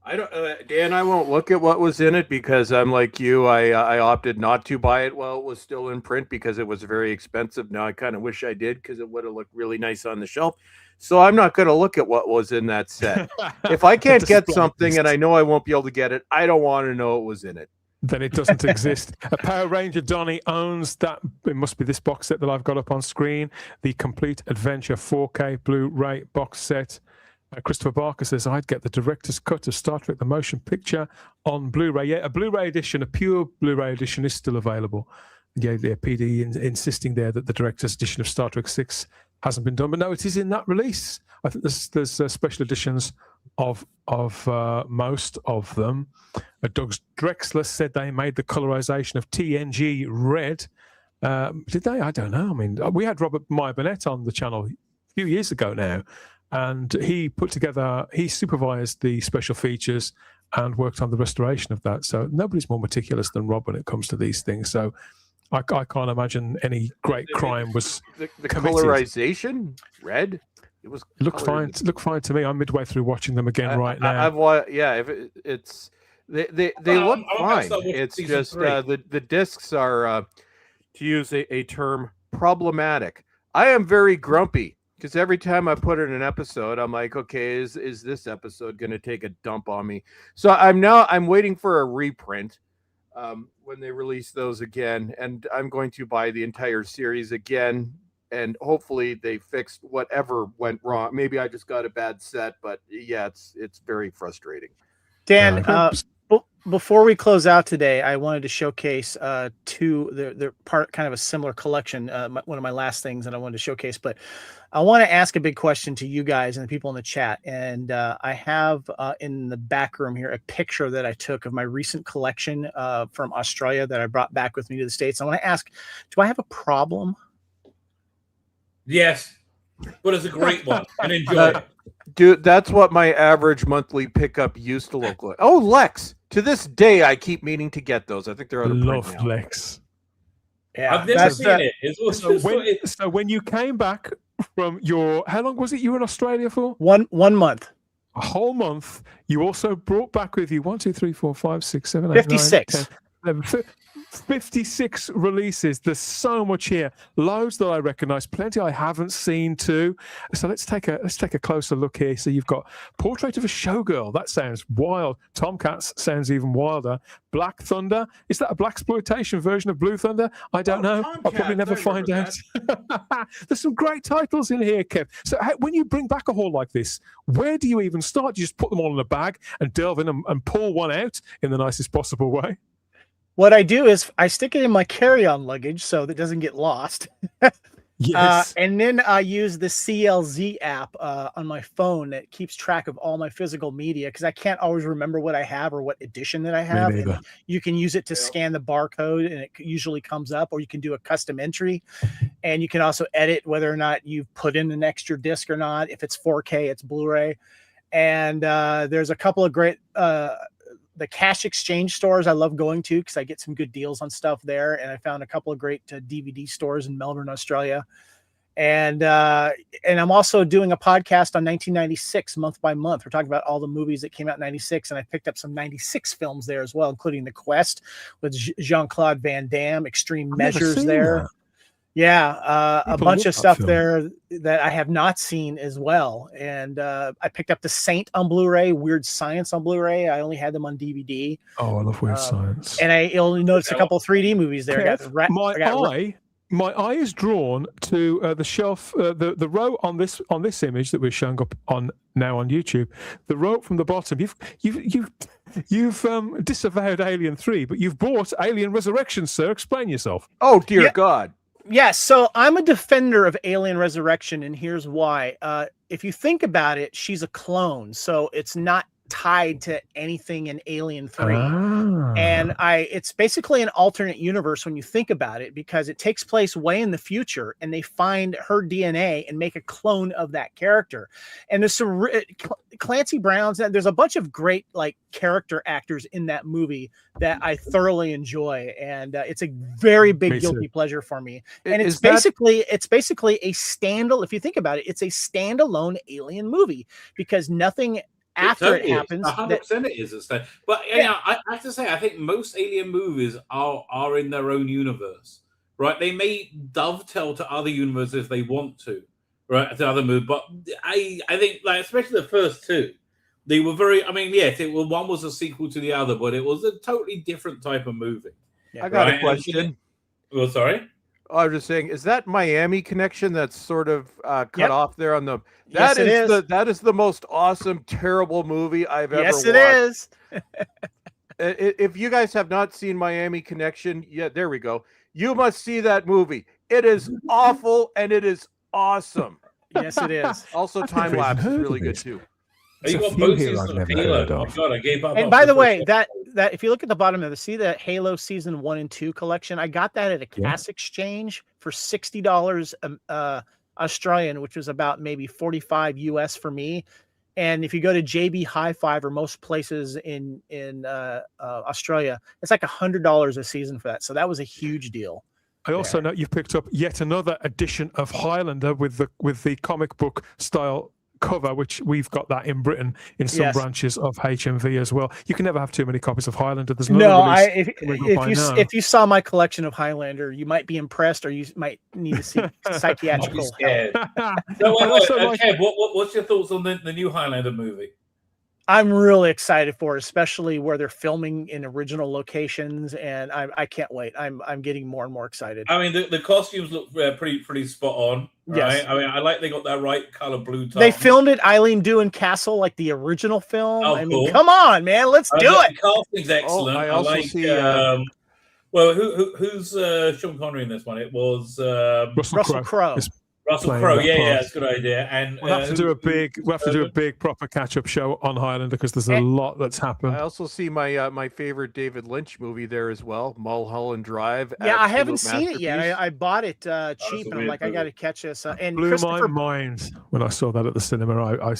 I don't, Dan. I won't look at what was in it because I'm like you. I opted not to buy it while it was still in print because it was very expensive. Now I kind of wish I did because it would have looked really nice on the shelf. So I'm not going to look at what was in that set. If I can't get something and I know I won't be able to get it, I don't want to know what was in it. Then it doesn't exist. A Power Ranger Donnie owns that. It must be this box set that I've got up on screen. The Complete Adventure 4K Blu-ray box set. Christopher Barker says, I'd get the director's cut of Star Trek The Motion Picture on Blu-ray. Yeah, a Blu-ray edition, a pure Blu-ray edition is still available. Yeah, PD insisting there that the director's edition of Star Trek 6 hasn't been done. But no, it is in that release. I think there's special editions of most of them. Doug Drexler said they made the colorization of TNG red. Did they? I don't know. I mean, we had Robert Meyer Burnett on the channel a few years ago now, and he supervised the special features and worked on the restoration of that. So nobody's more meticulous than Rob when it comes to these things. So I can't imagine any great crime was the committed. Colorization red. It was look fine. Look fine to me. I'm midway through watching them again right now. If they look fine. It's just the discs are, to use a term, problematic. I am very grumpy because every time I put in an episode, I'm like, okay, is this episode going to take a dump on me? So I'm waiting for a reprint. When they release those again, and I'm going to buy the entire series again, and hopefully they fixed whatever went wrong. Maybe I just got a bad set, but yeah, it's very frustrating. Dan, before we close out today, I wanted to showcase they're part kind of a similar collection. One of my last things that I wanted to showcase, but I want to ask a big question to you guys and the people in the chat. And I have in the back room here a picture that I took of my recent collection from Australia that I brought back with me to the States. I want to ask, do I have a problem? Yes, but it's a great one and enjoy it. Dude, that's what my average monthly pickup used to look like. Oh, Lex. To this day, I keep meaning to get those. I think they're out of print now. Lex. Yeah, I've never seen it. So when you came back from your, how long was it you were in Australia for? 1 month. A whole month. You also brought back with you 1, 2, 3, 4, 5, 6, 7, 8, 56. 9, 10, 11, 56 releases. There's so much here. Loads that I recognize, plenty I haven't seen too. So let's take a closer look here. So you've got Portrait of a Showgirl. That sounds wild. Tomcats sounds even wilder. Black Thunder. Is that a blaxploitation version of Blue Thunder? I don't know. I'll probably never find out. There's some great titles in here, Kev. So when you bring back a haul like this, where do you even start? Do you just put them all in a bag and delve in and pull one out in the nicest possible way? What I do is I stick it in my carry-on luggage so that it doesn't get lost. Yes. And then I use the CLZ app on my phone that keeps track of all my physical media because I can't always remember what I have or what edition that I have. And you can use it to scan the barcode and it usually comes up, or you can do a custom entry. And you can also edit whether or not you've put in an extra disc or not. If it's 4K, it's Blu-ray. And there's a couple of great the cash exchange stores I love going to because I get some good deals on stuff there. And I found a couple of great DVD stores in Melbourne, Australia. And I'm also doing a podcast on 1996 month by month. We're talking about all the movies that came out in 96. And I picked up some 96 films there as well, including The Quest with Jean-Claude Van Damme, Extreme Measures there. That. Yeah, a bunch of stuff there that I have not seen as well. And I picked up The Saint on Blu-ray, Weird Science on Blu-ray. I only had them on DVD. Oh, I love Weird Science. And I only noticed a couple of 3D movies there. Kev, my eye is drawn to the shelf, the row on this image that we're showing up on now on YouTube. The row from the bottom. You've disavowed Alien 3, but you've bought Alien Resurrection, sir. Explain yourself. Oh dear God. Yeah, so I'm a defender of Alien Resurrection, and here's why. If you think about it, she's a clone, so it's not tied to anything in Alien 3. And it's basically an alternate universe when you think about it, because it takes place way in the future and they find her DNA and make a clone of that character. And there's some Clancy Brown's, there's a bunch of great like character actors in that movie that I thoroughly enjoy, and it's a very big guilty pleasure for me. And it's basically a standalone, if you think about it, it's a standalone Alien movie, because nothing after it happens. 100% it is. But you know, I have to say, I think most Alien movies are in their own universe, right? They may dovetail to other universes if they want to, right? To other movies, but I think, like, especially the first two, they were very. I mean, yes, one was a sequel to the other, but it was a totally different type of movie. I got a question. Well, sorry. I was just saying, is that Miami connection that's sort of cut off there on the? That is the most awesome, terrible movie I've ever watched. Yes, it is. If you guys have not seen Miami Connection, there we go. You must see that movie. It is awful and it is awesome. Yes, it is. Also, time lapse is really good too. You got both seasons of Halo. Oh my God, I gave up. And by the way, that if you look at the bottom of the Halo season 1 and 2 collection, I got that at a cash exchange for $60 Australian, which was about maybe 45 US for me. And if you go to JB Hi-Fi or most places in Australia, it's like $100 a season for that. So that was a huge deal. I also know you've picked up yet another edition of Highlander with the comic book style cover, which we've got that in Britain in some branches of HMV as well. You can never have too many copies of Highlander. There's if you saw my collection of Highlander, you might be impressed, or you might need to see psychiatrical help. Kev, what's your thoughts on the new Highlander movie? I'm really excited for it, especially where they're filming in original locations, and I can't wait. I'm getting more and more excited. I mean, the costumes look pretty spot on, right? Yes. I mean, I like they got that right color blue top. They filmed it Eileen Doohan Castle, like the original film. Oh, I mean, come on, man, let's do it. The casting's excellent. I also see. Well, who's Sean Connery in this one? It was Russell Crowe. Russell playing Crowe, that part. it's a good idea. And We'll have to do a big proper catch-up show on Highlander because there's a lot that's happened. I also see my favorite David Lynch movie there as well, Mulholland Drive. Yeah, I haven't Absolute seen it yet. masterpiece. I bought it cheap, and I'm like, I got to catch this. And Blew Christopher, my mind when I saw that at the cinema.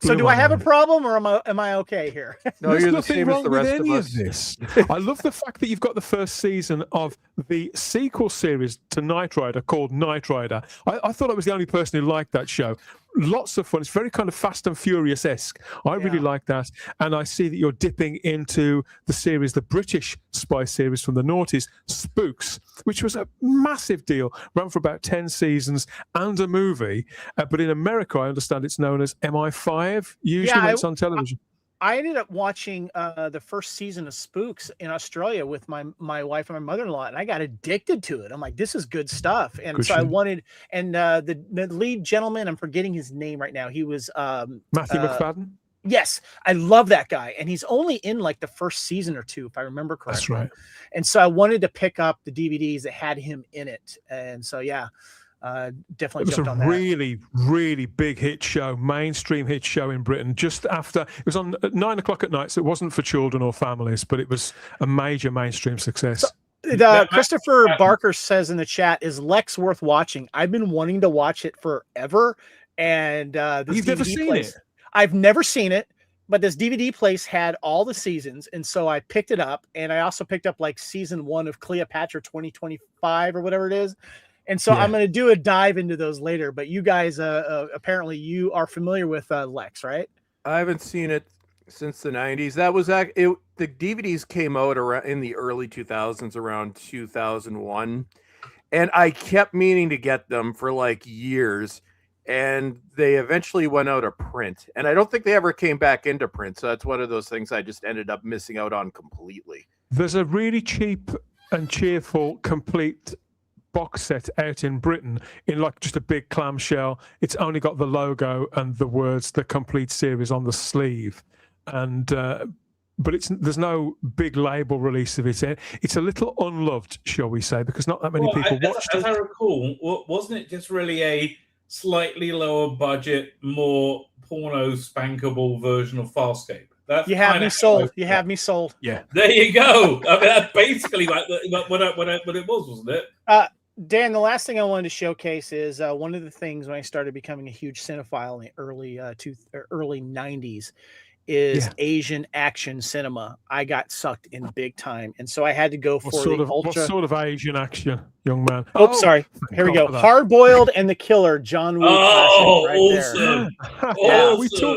so do I have a problem, or am I okay here? No, There's you're the nothing same as wrong the with rest any of of us. this. I love the fact that you've got the first season of the sequel series to Knight Rider called Knight Rider. I thought I was the only person who liked that show. Lots of fun. It's very kind of Fast and Furious-esque. I really like that. And I see that you're dipping into the series, the British spy series from the noughties, Spooks, which was a massive deal, ran for about 10 seasons and a movie. But in America, I understand it's known as MI5, usually when it's on television. I ended up watching the first season of Spooks in Australia with my wife and my mother-in-law, and I got addicted to it. I'm like, this is good stuff. And Good so shit. I wanted, and the lead gentleman, I'm forgetting his name right now. He was Matthew McFadden? Yes, I love that guy. And he's only in like the first season or two, if I remember correctly. That's right. And so I wanted to pick up the DVDs that had him in it. And so, definitely It was jumped a on that. really, really big hit show, mainstream hit show in Britain. Just after, it was on at 9 o'clock at night, so it wasn't for children or families, but it was a major mainstream success. Christopher Barker says in the chat, is Lex worth watching? I've been wanting to watch it forever. And this You've DVD never seen place, it? I've never seen it, but this DVD place had all the seasons. And so I picked it up, and I also picked up like season 1 of Cleopatra 2025 or whatever it is. And so I'm going to do a dive into those later, but you guys, apparently you are familiar with Lex, right? I haven't seen it since the 90s. That was the DVDs came out around in the early 2000s, around 2001. And I kept meaning to get them for like years, and they eventually went out of print. And I don't think they ever came back into print. So that's one of those things I just ended up missing out on completely. There's a really cheap and cheerful complete box set out in Britain in like just a big clamshell. It's only got the logo and the words "the complete series" on the sleeve, and but there's no big label release of it. It's a little unloved, shall we say, because not that many people watched as it. I recall, wasn't it just really a slightly lower budget, more porno spankable version of Farscape? You have me sold. You have me sold. Yeah, there you go. I mean, that's basically like what it was, wasn't it? Dan, the last thing I wanted to showcase is one of the things when I started becoming a huge cinephile in the early 90s is Asian action cinema. I got sucked in big time, and so I had to go for what sort of Asian action, young man? Oh, sorry. Here we go. Hard Boiled and The Killer, John Woo. Awesome! Awesome.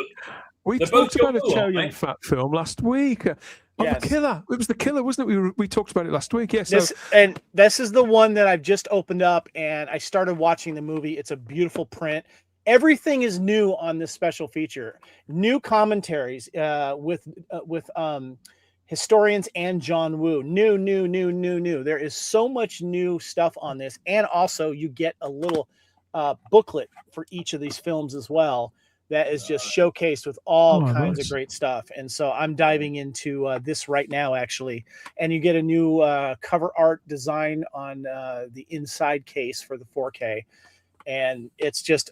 We talked about a Chow Yun-fat film last week. The Killer. It was The Killer, wasn't it? We talked about it last week. Yes. This is the one that I've just opened up, and I started watching the movie. It's a beautiful print. Everything is new on this special feature. New commentaries with historians and John Woo. New. There is so much new stuff on this, and also you get a little booklet for each of these films as well. That is just showcased with all kinds of great stuff. And so I'm diving into this right now, actually. And you get a new cover art design on the inside case for the 4K. And it's just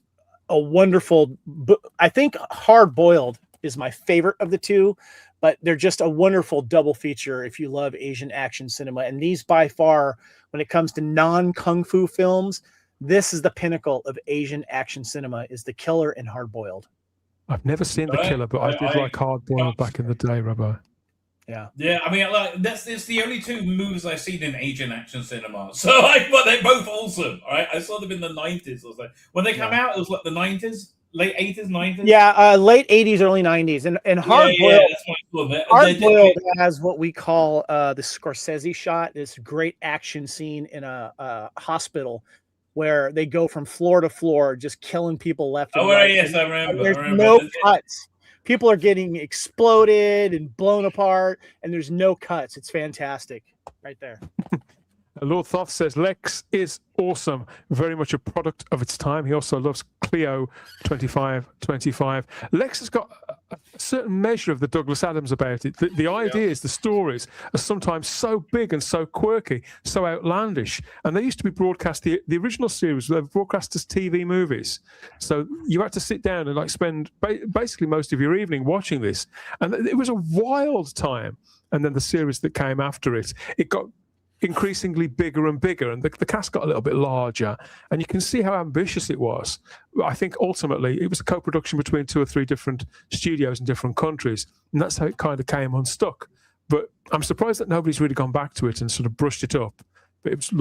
a wonderful book. I think Hard Boiled is my favorite of the two, but they're just a wonderful double feature if you love Asian action cinema. And these by far, when it comes to non-kung fu films, this is the pinnacle of Asian action cinema, is The Killer and Hard Boiled. I've never seen The Killer, but I did like Hard Boiled back in the day, Rabbi. Yeah. I mean, that's the only two movies I've seen in Asian action cinema. So, but they're both awesome. All right, I saw them in the 90s. Or so. When they come out, it was like the 90s, late 80s, 90s. Yeah, late 80s, early 90s, and Hard Boiled. Hard Boiled has what we call the Scorsese shot. This great action scene in a hospital where they go from floor to floor, just killing people left and right. Yes, I remember. There's no cuts. People are getting exploded and blown apart, and there's no cuts. It's fantastic, right there. Lord Thoth says Lex is awesome, very much a product of its time. He also loves Clio 2525. Lex has got a certain measure of the Douglas Adams about it. The ideas, the stories are sometimes so big and so quirky, so outlandish. And they used to be broadcast, the original series, they were broadcast as TV movies. So you had to sit down and like spend basically most of your evening watching this. And it was a wild time. And then the series that came after it, it got increasingly bigger and bigger, and the cast got a little bit larger, and you can see how ambitious it was. I think ultimately it was a co-production between 2 or 3 different studios in different countries, and that's how it kind of came unstuck. But I'm surprised that nobody's really gone back to it and sort of brushed it up. But it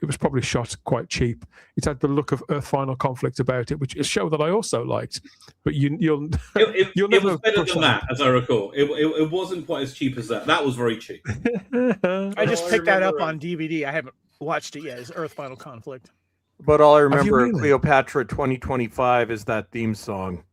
was probably shot quite cheap. It had the look of Earth Final Conflict about it, which is a show that I also liked. But you'll it was better than that, as I recall. It wasn't quite as cheap as that. That was very cheap. I just picked that up on DVD. I haven't watched it yet. It's Earth Final Conflict. But all I remember of Cleopatra 2025 is that theme song.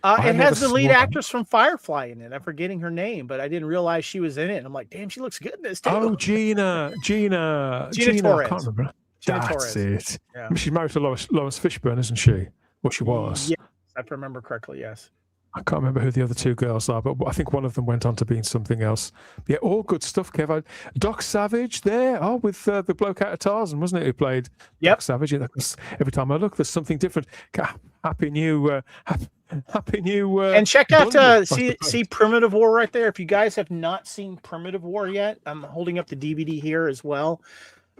It has the lead actress from Firefly in it. I'm forgetting her name, but I didn't realize she was in it. I'm like, damn, she looks good in this too. Oh, Gina Torres. I can't remember. Gina That's Torres. it. Yeah. I mean, she's married to Lawrence Fishburne, isn't she? Well, she was. Yes, if I remember correctly, yes. I can't remember who the other 2 girls are, but I think one of them went on to being something else. Yeah, all good stuff, Kev. Doc Savage there, with the bloke out of Tarzan, wasn't it? Who played Doc Savage? Every time I look, there's something different. Happy new. And check out see Primitive War right there. If you guys have not seen Primitive War yet, I'm holding up the DVD here as well.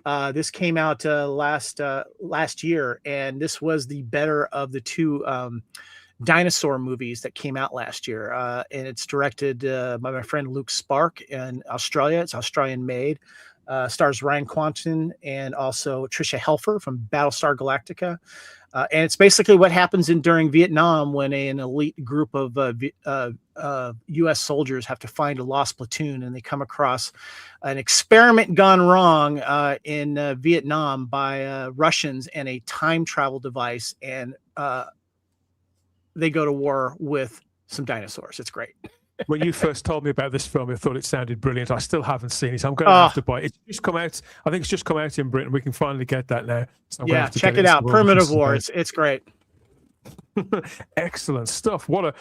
This came out last year, and this was the better of the 2 dinosaur movies that came out last year. And it's directed by my friend Luke Spark in Australia. It's Australian made. Stars Ryan Quanten and also Tricia Helfer from Battlestar Galactica. And it's basically what happens during Vietnam when an elite group of U.S. soldiers have to find a lost platoon, and they come across an experiment gone wrong in Vietnam by Russians and a time travel device, and they go to war with some dinosaurs. It's great. When you first told me about this film, I thought it sounded brilliant. I still haven't seen it. I'm going to have to buy it. It's just come out. I think it's just come out in Britain. We can finally get that now. So yeah, check it out. Primitive War. It's great. Excellent stuff. What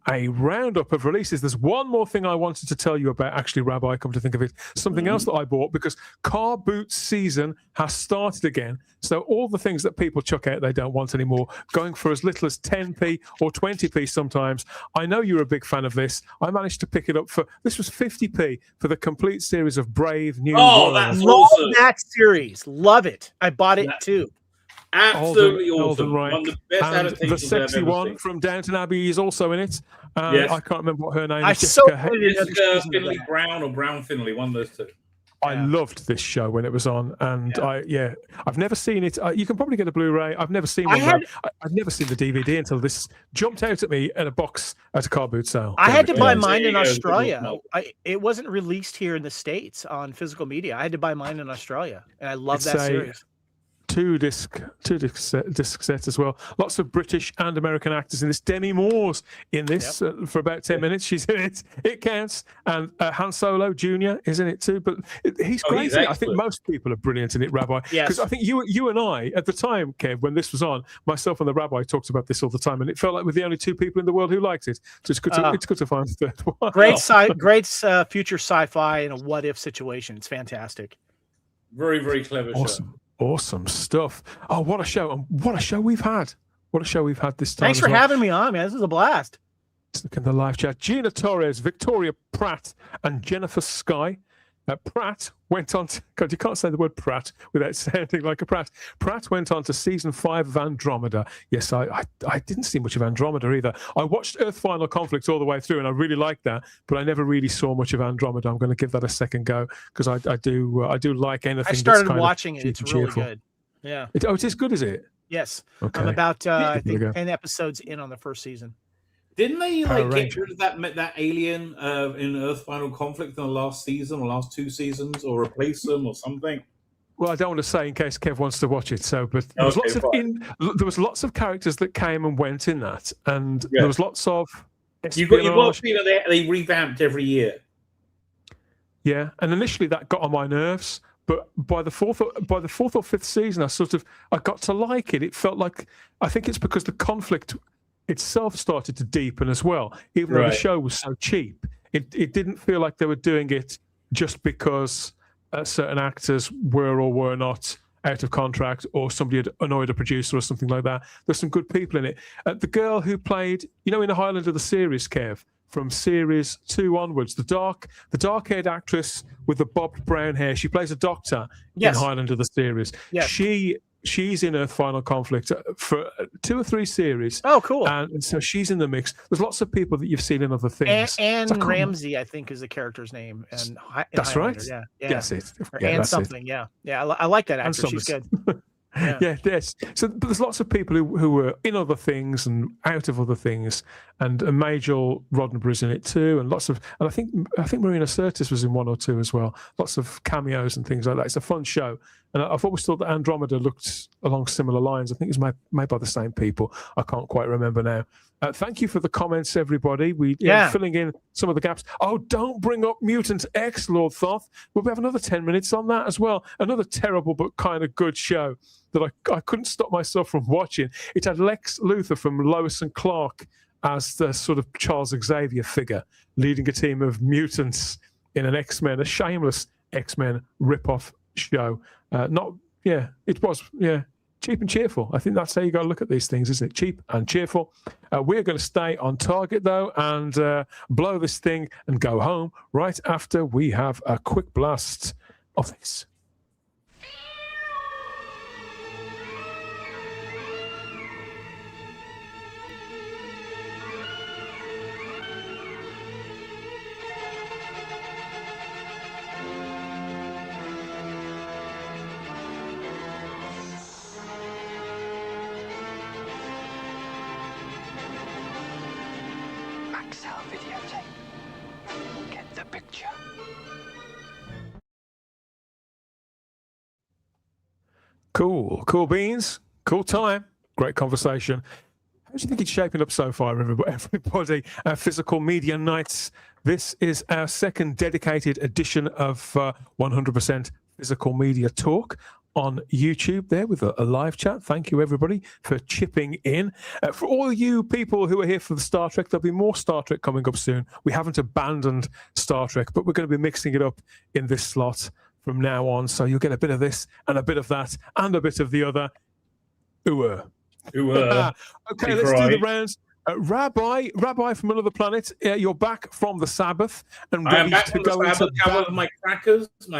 a roundup of releases. There's one more thing I wanted to tell you about, actually, Rabbi, come to think of it. Something else that I bought, because car boot season has started again. So all the things that people chuck out they don't want anymore, going for as little as 10p or 20p sometimes. I know you're a big fan of this. I managed to pick it up this was 50p for the complete series of Brave New World. That's awesome. That series. Love it. I bought it too. Absolutely awesome. One of the best adaptations. The sexy one from Downton Abbey is also in it. Yes. I can't remember what her name is. Jessica Finley Brown or Brown Finley, one of those 2. I loved this show when it was on, and I've never seen it. You can probably get a Blu-ray. I've never seen one. I've never seen the DVD until this jumped out at me in a box at a car boot sale. I had to buy mine in Australia. It wasn't released here in the States on physical media. I had to buy mine in Australia, and I love that series. 2-disc sets as well. Lots of British and American actors in this. Demi Moore's in this for about 10 minutes. She's in it. It counts. And Han Solo Jr. is in it too. But he's great. I think most people are brilliant in it, Rabbi. Because I think you and I, at the time, Kev, when this was on, myself and the Rabbi talked about this all the time, and it felt like we're the only 2 people in the world who liked it. So it's good to find the third one. Great future sci-fi in a what-if situation. It's fantastic. Very, very clever show. Awesome stuff. Oh, what a show. And what a show we've had. What a show we've had this time. Thanks for having me on, man. This is a blast. Let's look in the live chat. Gina Torres, Victoria Pratt, and Jennifer Sky. Pratt went on to, God, you can't say the word Pratt without sounding like a Pratt. Pratt went on to season 5 of Andromeda. Yes, I didn't see much of Andromeda either. I watched Earth Final Conflict all the way through, and I really liked that, but I never really saw much of Andromeda. I'm going to give that a second go, because I do like anything. I started watching it. It's really good. Yeah. It is good, is it? Yes. Okay. I'm about I think 10 episodes in on the first season. Didn't they get rid of that alien in Earth Final Conflict in the last season or last 2 seasons, or replace them or something? Well, I don't want to say in case Kev wants to watch it. So, but there was lots of characters that came and went in that, and there was lots of. You've got to feel that they revamped every year. Yeah, and initially that got on my nerves, But by the fourth or fifth season, I got to like it. It felt like, I think it's because the conflict itself started to deepen as well. Even though the show was so cheap, it didn't feel like they were doing it just because certain actors were or were not out of contract, or somebody had annoyed a producer or something like that. There's some good people in it. The girl who played, in the Highlander the series, Kev, from series 2 onwards, the dark-haired actress with the bobbed brown hair, she plays a doctor in Highlander the series. Yes. She's in a final conflict for 2 or 3 series. Oh, cool. And so she's in the mix. There's lots of people that you've seen in other things. Anne Ramsey, I think, is the character's name. And that's Highlander. right. Yeah. That's it. Or Anne something. Yeah. I like that actress. She's good. Yes. So, but there's lots of people who were in other things and out of other things, and Majel Roddenberry's in it too, and I think Marina Sirtis was in 1 or 2 as well. Lots of cameos and things like that. It's a fun show, and I've always thought that Andromeda looked along similar lines. I think it's made by the same people. I can't quite remember now. Thank you for the comments, everybody. Filling in some of the gaps. Oh, don't bring up Mutant X, Lord Thoth. We'll have another 10 minutes on that as well. Another terrible but kind of good show that I couldn't stop myself from watching. It had Lex Luthor from Lois and Clark as the sort of Charles Xavier figure, leading a team of mutants in an X-Men, a shameless X-Men rip-off show. It was cheap and cheerful. I think that's how you got to look at these things, isn't it? Cheap and cheerful. We're going to stay on target, though, and blow this thing and go home right after we have a quick blast of this. Cool beans, cool time, great conversation. How do you think it's shaping up so far, everybody? Our Physical Media Nights. This is our second dedicated edition of 100% Physical Media Talk on YouTube there with a live chat. Thank you, everybody, for chipping in. For all you people who are here for the Star Trek, there'll be more Star Trek coming up soon. We haven't abandoned Star Trek, but we're going to be mixing it up in this slot from now on. So you'll get a bit of this and a bit of that and a bit of the other. Okay, let's do the rounds. Rabbi from another planet, you're back from the Sabbath and ready I am back to from go the Sabbath. into My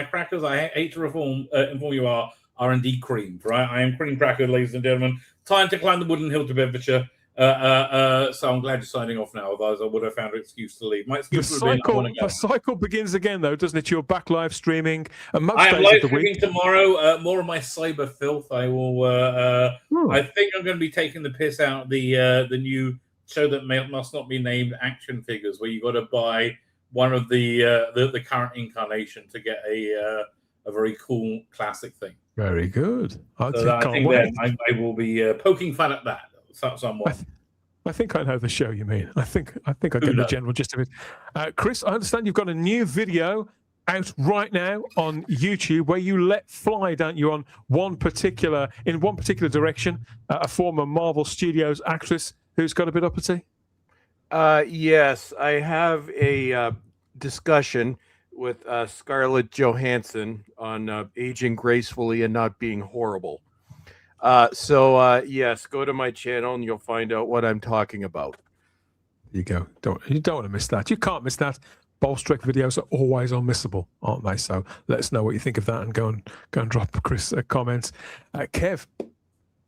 crackers, I hate to inform you, are indeed creamed, right? I am cream cracker, ladies and gentlemen. Time to climb the wooden hill to Bedfordshire. So I'm glad you're signing off now, otherwise I would have found an excuse to leave. My excuse would have been, the cycle begins again, though, doesn't it? You're back live streaming. And most I am days live of the streaming week. tomorrow. More of my cyber filth. I will. I think I'm going to be taking the piss out of the new show that must not be named action figures, where you got to buy one of the current incarnation to get a very cool classic thing. Very good. I will be poking fun at that somewhat. I think I know the show you mean. I think I get the general gist of it. Chris, I understand you've got a new video out right now on YouTube where you let fly, don't you, on one particular direction, a former Marvel Studios actress who's got a bit uppity? Yes, I have a discussion with Scarlett Johansson on aging gracefully and not being horrible. Yes, go to my channel and you'll find out what I'm talking about. You go. You don't want to miss that. You can't miss that. Bolstrek videos are always unmissable, aren't they? So let us know what you think of that and go and drop Chris a comment. Kev,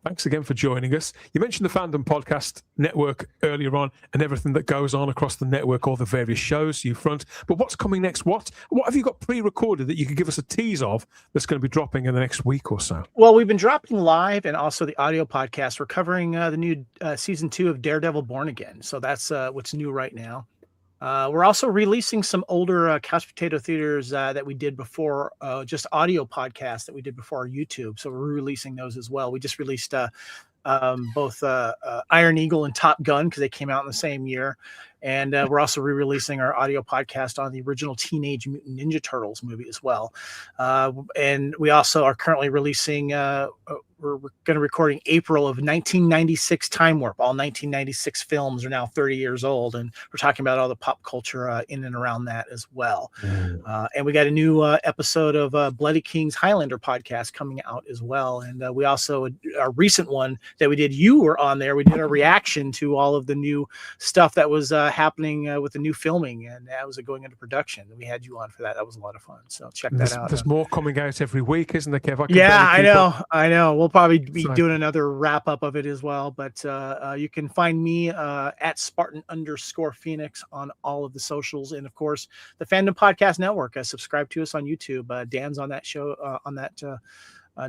thanks again for joining us. You mentioned the Fandom Podcast Network earlier on and everything that goes on across the network, all the various shows you front. But what's coming next? What have you got pre-recorded that you could give us a tease of that's going to be dropping in the next week or so? Well, we've been dropping live and also the audio podcast. We're covering the new season 2 of Daredevil Born Again. So that's what's new right now. We're also releasing some older Couch Potato Theaters that we did before, just audio podcasts that we did before our YouTube. So we're releasing those as well. We just released both Iron Eagle and Top Gun because they came out in the same year. And we're also re-releasing our audio podcast on the original Teenage Mutant Ninja Turtles movie as well. And we also are currently releasing, we're going to record in April of 1996 Time Warp. All 1996 films are now 30 years old, and we're talking about all the pop culture in and around that as well. And we got a new episode of Bloody King's Highlander podcast coming out as well. And we also, our recent one that we did, you were on there. We did a reaction to all of the new stuff that was happening with the new filming, and that was going into production. We had you on for that. That was a lot of fun. So check that out. There's more coming out every week, isn't there, Kev? Yeah, I know. We'll probably be doing another wrap up of it as well. But you can find me at Spartan_Phoenix on all of the socials, and of course the Fandom Podcast Network. Subscribe to us on YouTube. Dan's on that show on that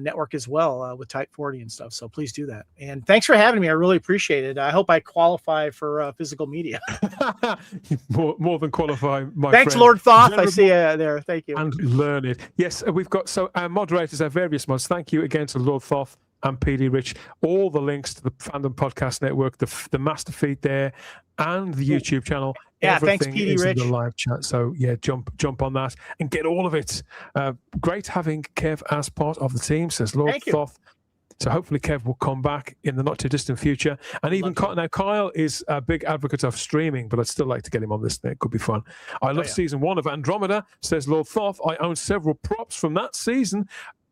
network as well with Type 40 and stuff. So please do that. And thanks for having me. I really appreciate it. I hope I qualify for physical media. more than qualify, my Thanks, friend. Lord Thoth. I see you there. Thank you. And learn it. Yes, we've got our moderators, our various mods. Thank you again to Lord Thoth and PD Rich. All the links to the Fandom Podcast Network, the master feed there, and the YouTube channel. Yeah, everything thanks, PD is Rich. in the live chat. So yeah, jump on that and get all of it. Great having Kev as part of the team, says Lord Thoth. So hopefully Kev will come back in the not too distant future. And even now Kyle is a big advocate of streaming, but I'd still like to get him on this thing. It could be fun. I love season 1 of Andromeda, says Lord Thoth. I own several props from that season.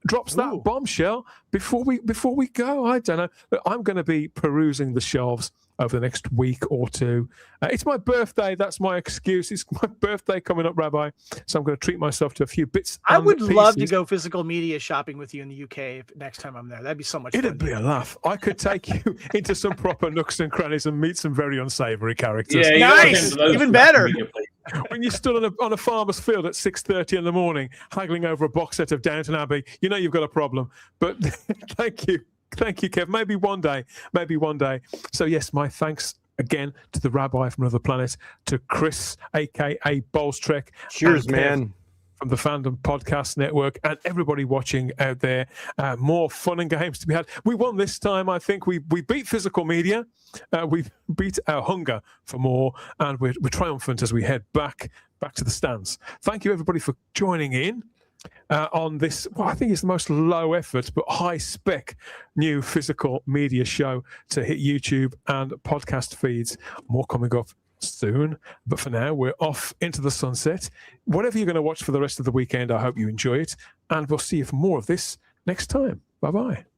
Drops that bombshell before we go. I don't know. But I'm going to be perusing the shelves over the next week or two. It's my birthday. That's my excuse. It's my birthday coming up, Rabbi. So I'm going to treat myself to a few bits. I would love to go physical media shopping with you in the UK next time I'm there. That'd be so much fun. It'd be a laugh. I could take you into some proper nooks and crannies and meet some very unsavory characters. Yeah, nice. Even better. When you stood on a farmer's field at 6:30 in the morning, haggling over a box set of Downton Abbey, you know you've got a problem. But thank you, Kev. Maybe one day. So yes, my thanks again to the Rabbi from another planet, to Chris, aka Bolstrek. Cheers, man. From the Fandom Podcast Network, and everybody watching out there. More fun and games to be had. We won this time. I think we beat physical media. We beat our hunger for more, and we're triumphant as we head back to the stands. Thank you, everybody, for joining in on this, I think it's the most low effort but high spec new physical media show to hit YouTube and podcast feeds. More coming up soon, but for now we're off into the sunset. Whatever you're going to watch for the rest of the weekend, I hope you enjoy it, and we'll see you for more of this next time. Bye bye.